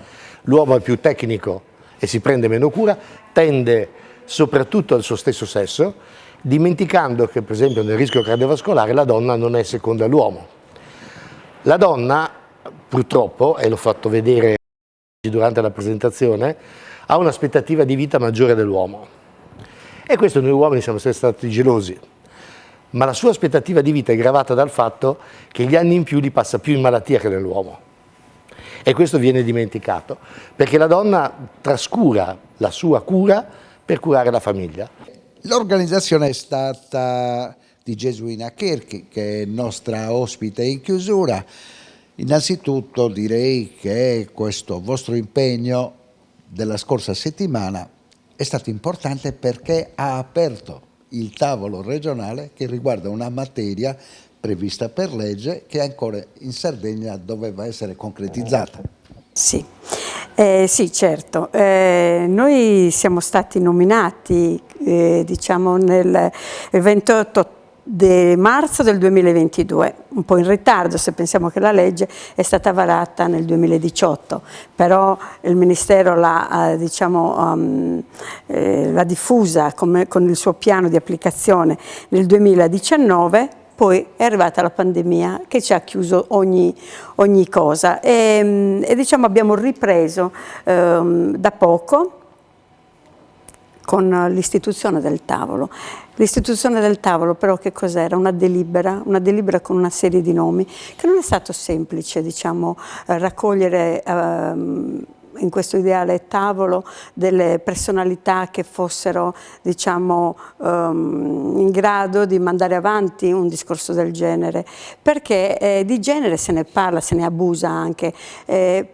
Speaker 15: l'uomo è più tecnico e si prende meno cura, tende soprattutto al suo stesso sesso, dimenticando che per esempio nel rischio cardiovascolare la donna non è seconda all'uomo. La donna purtroppo, e l'ho fatto vedere durante la presentazione, ha un'aspettativa di vita maggiore dell'uomo. E questo noi uomini siamo sempre stati gelosi. Ma la sua aspettativa di vita è gravata dal fatto che gli anni in più li passa più in malattia che nell'uomo. E questo viene dimenticato, perché la donna trascura la sua cura per curare la famiglia.
Speaker 4: L'organizzazione è stata di Gesuina Cherchi, che è nostra ospite in chiusura. Innanzitutto direi che questo vostro impegno della scorsa settimana è stato importante perché ha aperto il tavolo regionale che riguarda una materia prevista per legge che ancora in Sardegna doveva essere concretizzata.
Speaker 13: Sì, sì, certo. Noi siamo stati nominati diciamo nel 28 di marzo del 2022, un po' in ritardo se pensiamo che la legge è stata varata nel 2018, però il Ministero l'ha diffusa con il suo piano di applicazione nel 2019, poi è arrivata la pandemia che ci ha chiuso ogni cosa e diciamo abbiamo ripreso da poco con l'istituzione del tavolo. L'istituzione del tavolo però che cos'era? Una delibera con una serie di nomi che non è stato semplice diciamo, raccogliere in questo ideale tavolo delle personalità che fossero diciamo, in grado di mandare avanti un discorso del genere, perché di genere se ne parla, se ne abusa anche,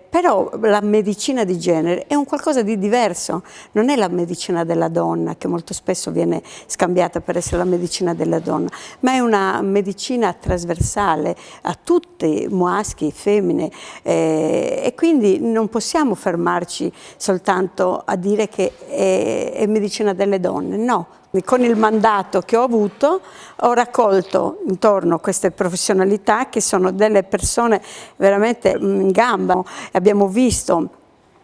Speaker 13: però la medicina di genere è un qualcosa di diverso, non è la medicina della donna che molto spesso viene scambiata per essere la medicina della donna, ma è una medicina trasversale a tutti, maschi, femmine, e quindi non possiamo fermarci soltanto a dire che è medicina delle donne, no. Con il mandato che ho avuto ho raccolto intorno a queste professionalità che sono delle persone veramente in gamba. Abbiamo visto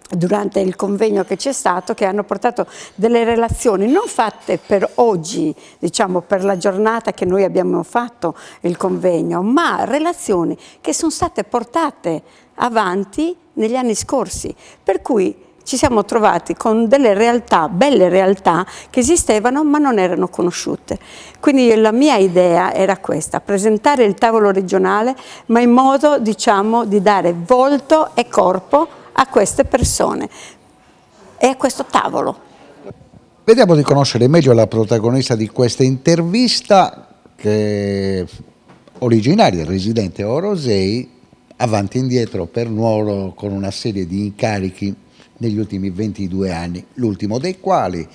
Speaker 13: durante il convegno che c'è stato che hanno portato delle relazioni non fatte per oggi, diciamo per la giornata che noi abbiamo fatto il convegno, ma relazioni che sono state portate avanti negli anni scorsi, per cui ci siamo trovati con delle realtà, belle realtà che esistevano ma non erano conosciute. Quindi la mia idea era questa, presentare il tavolo regionale ma in modo diciamo di dare volto e corpo a queste persone e a questo tavolo.
Speaker 4: Vediamo di conoscere meglio la protagonista di questa intervista, che è originaria e residente a Orosei, avanti e indietro per Nuoro con una serie di incarichi negli ultimi 22 anni, l'ultimo dei quali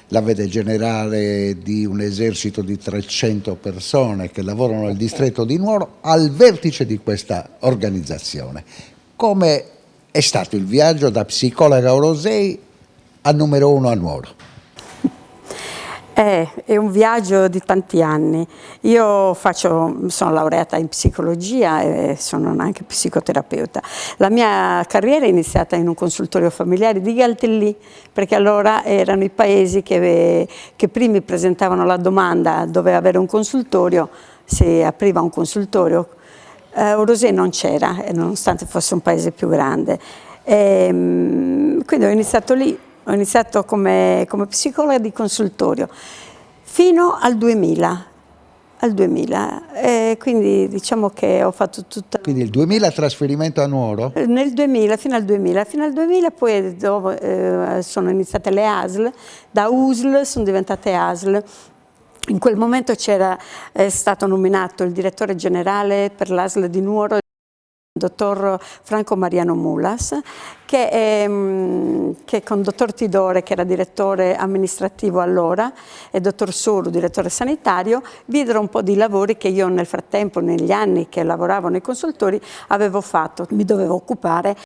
Speaker 4: la vede generale di un esercito di 300 persone che lavorano nel distretto di Nuoro al vertice di questa organizzazione. Come è stato il viaggio da psicologa a Orosei a numero 1 a Nuoro?
Speaker 13: È un viaggio di tanti anni. Io sono laureata in psicologia e sono anche psicoterapeuta. La mia carriera è iniziata in un consultorio familiare di Galtellì, perché allora erano i paesi che primi presentavano la domanda dove avere un consultorio, si apriva un consultorio. Orosei non c'era, nonostante fosse un paese più grande. Quindi ho iniziato lì. Ho iniziato come psicologa di consultorio fino al 2000, quindi diciamo che ho fatto tutta...
Speaker 4: Quindi il 2000 trasferimento a Nuoro?
Speaker 13: Nel 2000, fino al 2000 poi sono iniziate le ASL, da USL sono diventate ASL. In quel momento è stato nominato il direttore generale per l'ASL di Nuoro, dottor Franco Mariano Mulas, che con dottor Tidore, che era direttore amministrativo allora, e dottor Soro, direttore sanitario, videro un po' di lavori che io nel frattempo, negli anni che lavoravo nei consultori, avevo fatto. Mi dovevo occupare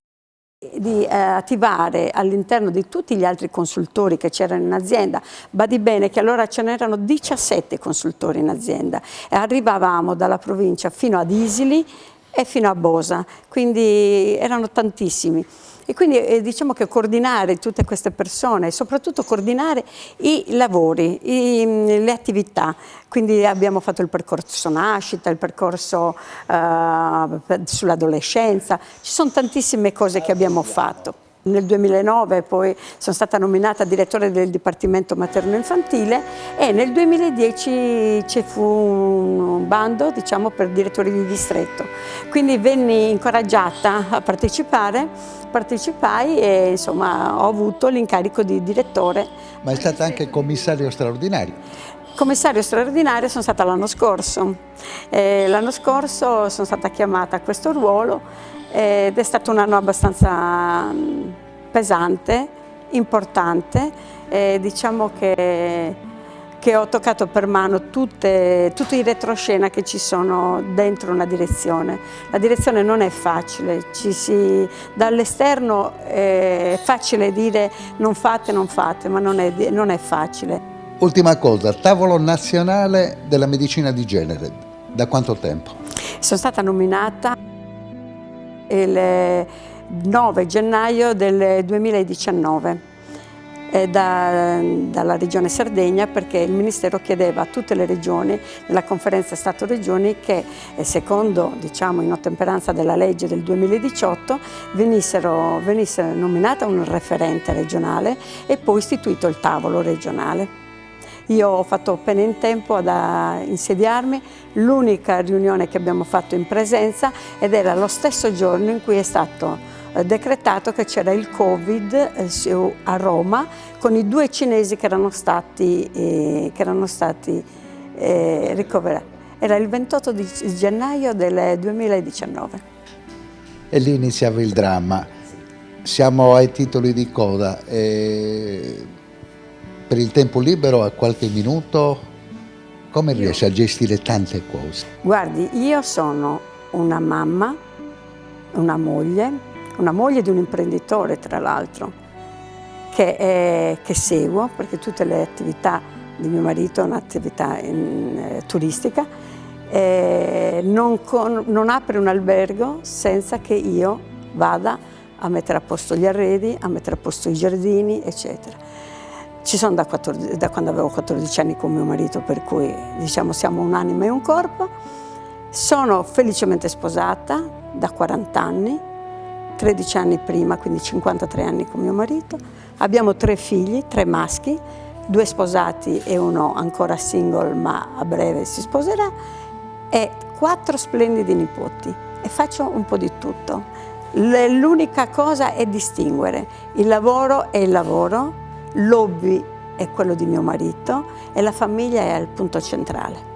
Speaker 13: di attivare all'interno di tutti gli altri consultori che c'erano in azienda. Badi bene che allora ce n'erano 17 consultori in azienda e arrivavamo dalla provincia fino ad Isili e fino a Bosa, quindi erano tantissimi. E quindi diciamo che coordinare tutte queste persone e soprattutto coordinare i lavori, le attività. Quindi abbiamo fatto il percorso nascita, il percorso sull'adolescenza, ci sono tantissime cose che abbiamo fatto. Nel 2009 poi sono stata nominata direttore del Dipartimento Materno-Infantile e nel 2010 ci fu un bando, diciamo, per direttori di distretto. Quindi venni incoraggiata a partecipai e insomma ho avuto l'incarico di direttore.
Speaker 4: Ma è stata anche commissario straordinario.
Speaker 13: Commissario straordinario sono stata l'anno scorso. L'anno scorso sono stata chiamata a questo ruolo ed è stato un anno abbastanza pesante, importante. Diciamo che ho toccato per mano tutti i retroscena che ci sono dentro una direzione. La direzione non è facile, dall'esterno è facile dire non fate, ma non è facile.
Speaker 4: Ultima cosa, tavolo nazionale della medicina di genere, da quanto tempo?
Speaker 13: Sono stata nominata il 9 gennaio del 2019 dalla Regione Sardegna, perché il Ministero chiedeva a tutte le regioni, nella conferenza Stato-Regioni, che secondo, diciamo, in ottemperanza della legge del 2018 venisse nominata un referente regionale e poi istituito il tavolo regionale. Io ho fatto appena in tempo ad insediarmi, l'unica riunione che abbiamo fatto in presenza ed era lo stesso giorno in cui è stato decretato che c'era il Covid a Roma con i 2 cinesi che erano stati ricoverati. Era il 28 di gennaio del 2019.
Speaker 4: E lì iniziava il dramma. Siamo ai titoli di coda. Per il tempo libero, a qualche minuto, come riesci a gestire tante cose?
Speaker 13: Guardi, io sono una mamma, una moglie di un imprenditore tra l'altro, che seguo, perché tutte le attività di mio marito è un'attività turistica, non apre un albergo senza che io vada a mettere a posto gli arredi, a mettere a posto i giardini, eccetera. Ci sono da quando avevo 14 anni con mio marito, per cui diciamo siamo un'anima e un corpo. Sono felicemente sposata da 40 anni, 13 anni prima, quindi 53 anni con mio marito. Abbiamo 3 figli, 3 maschi, 2 sposati e uno ancora single ma a breve si sposerà, e 4 splendidi nipoti, e faccio un po' di tutto. L'unica cosa è distinguere: il lavoro è il lavoro, l'hobby è quello di mio marito e la famiglia è al punto centrale.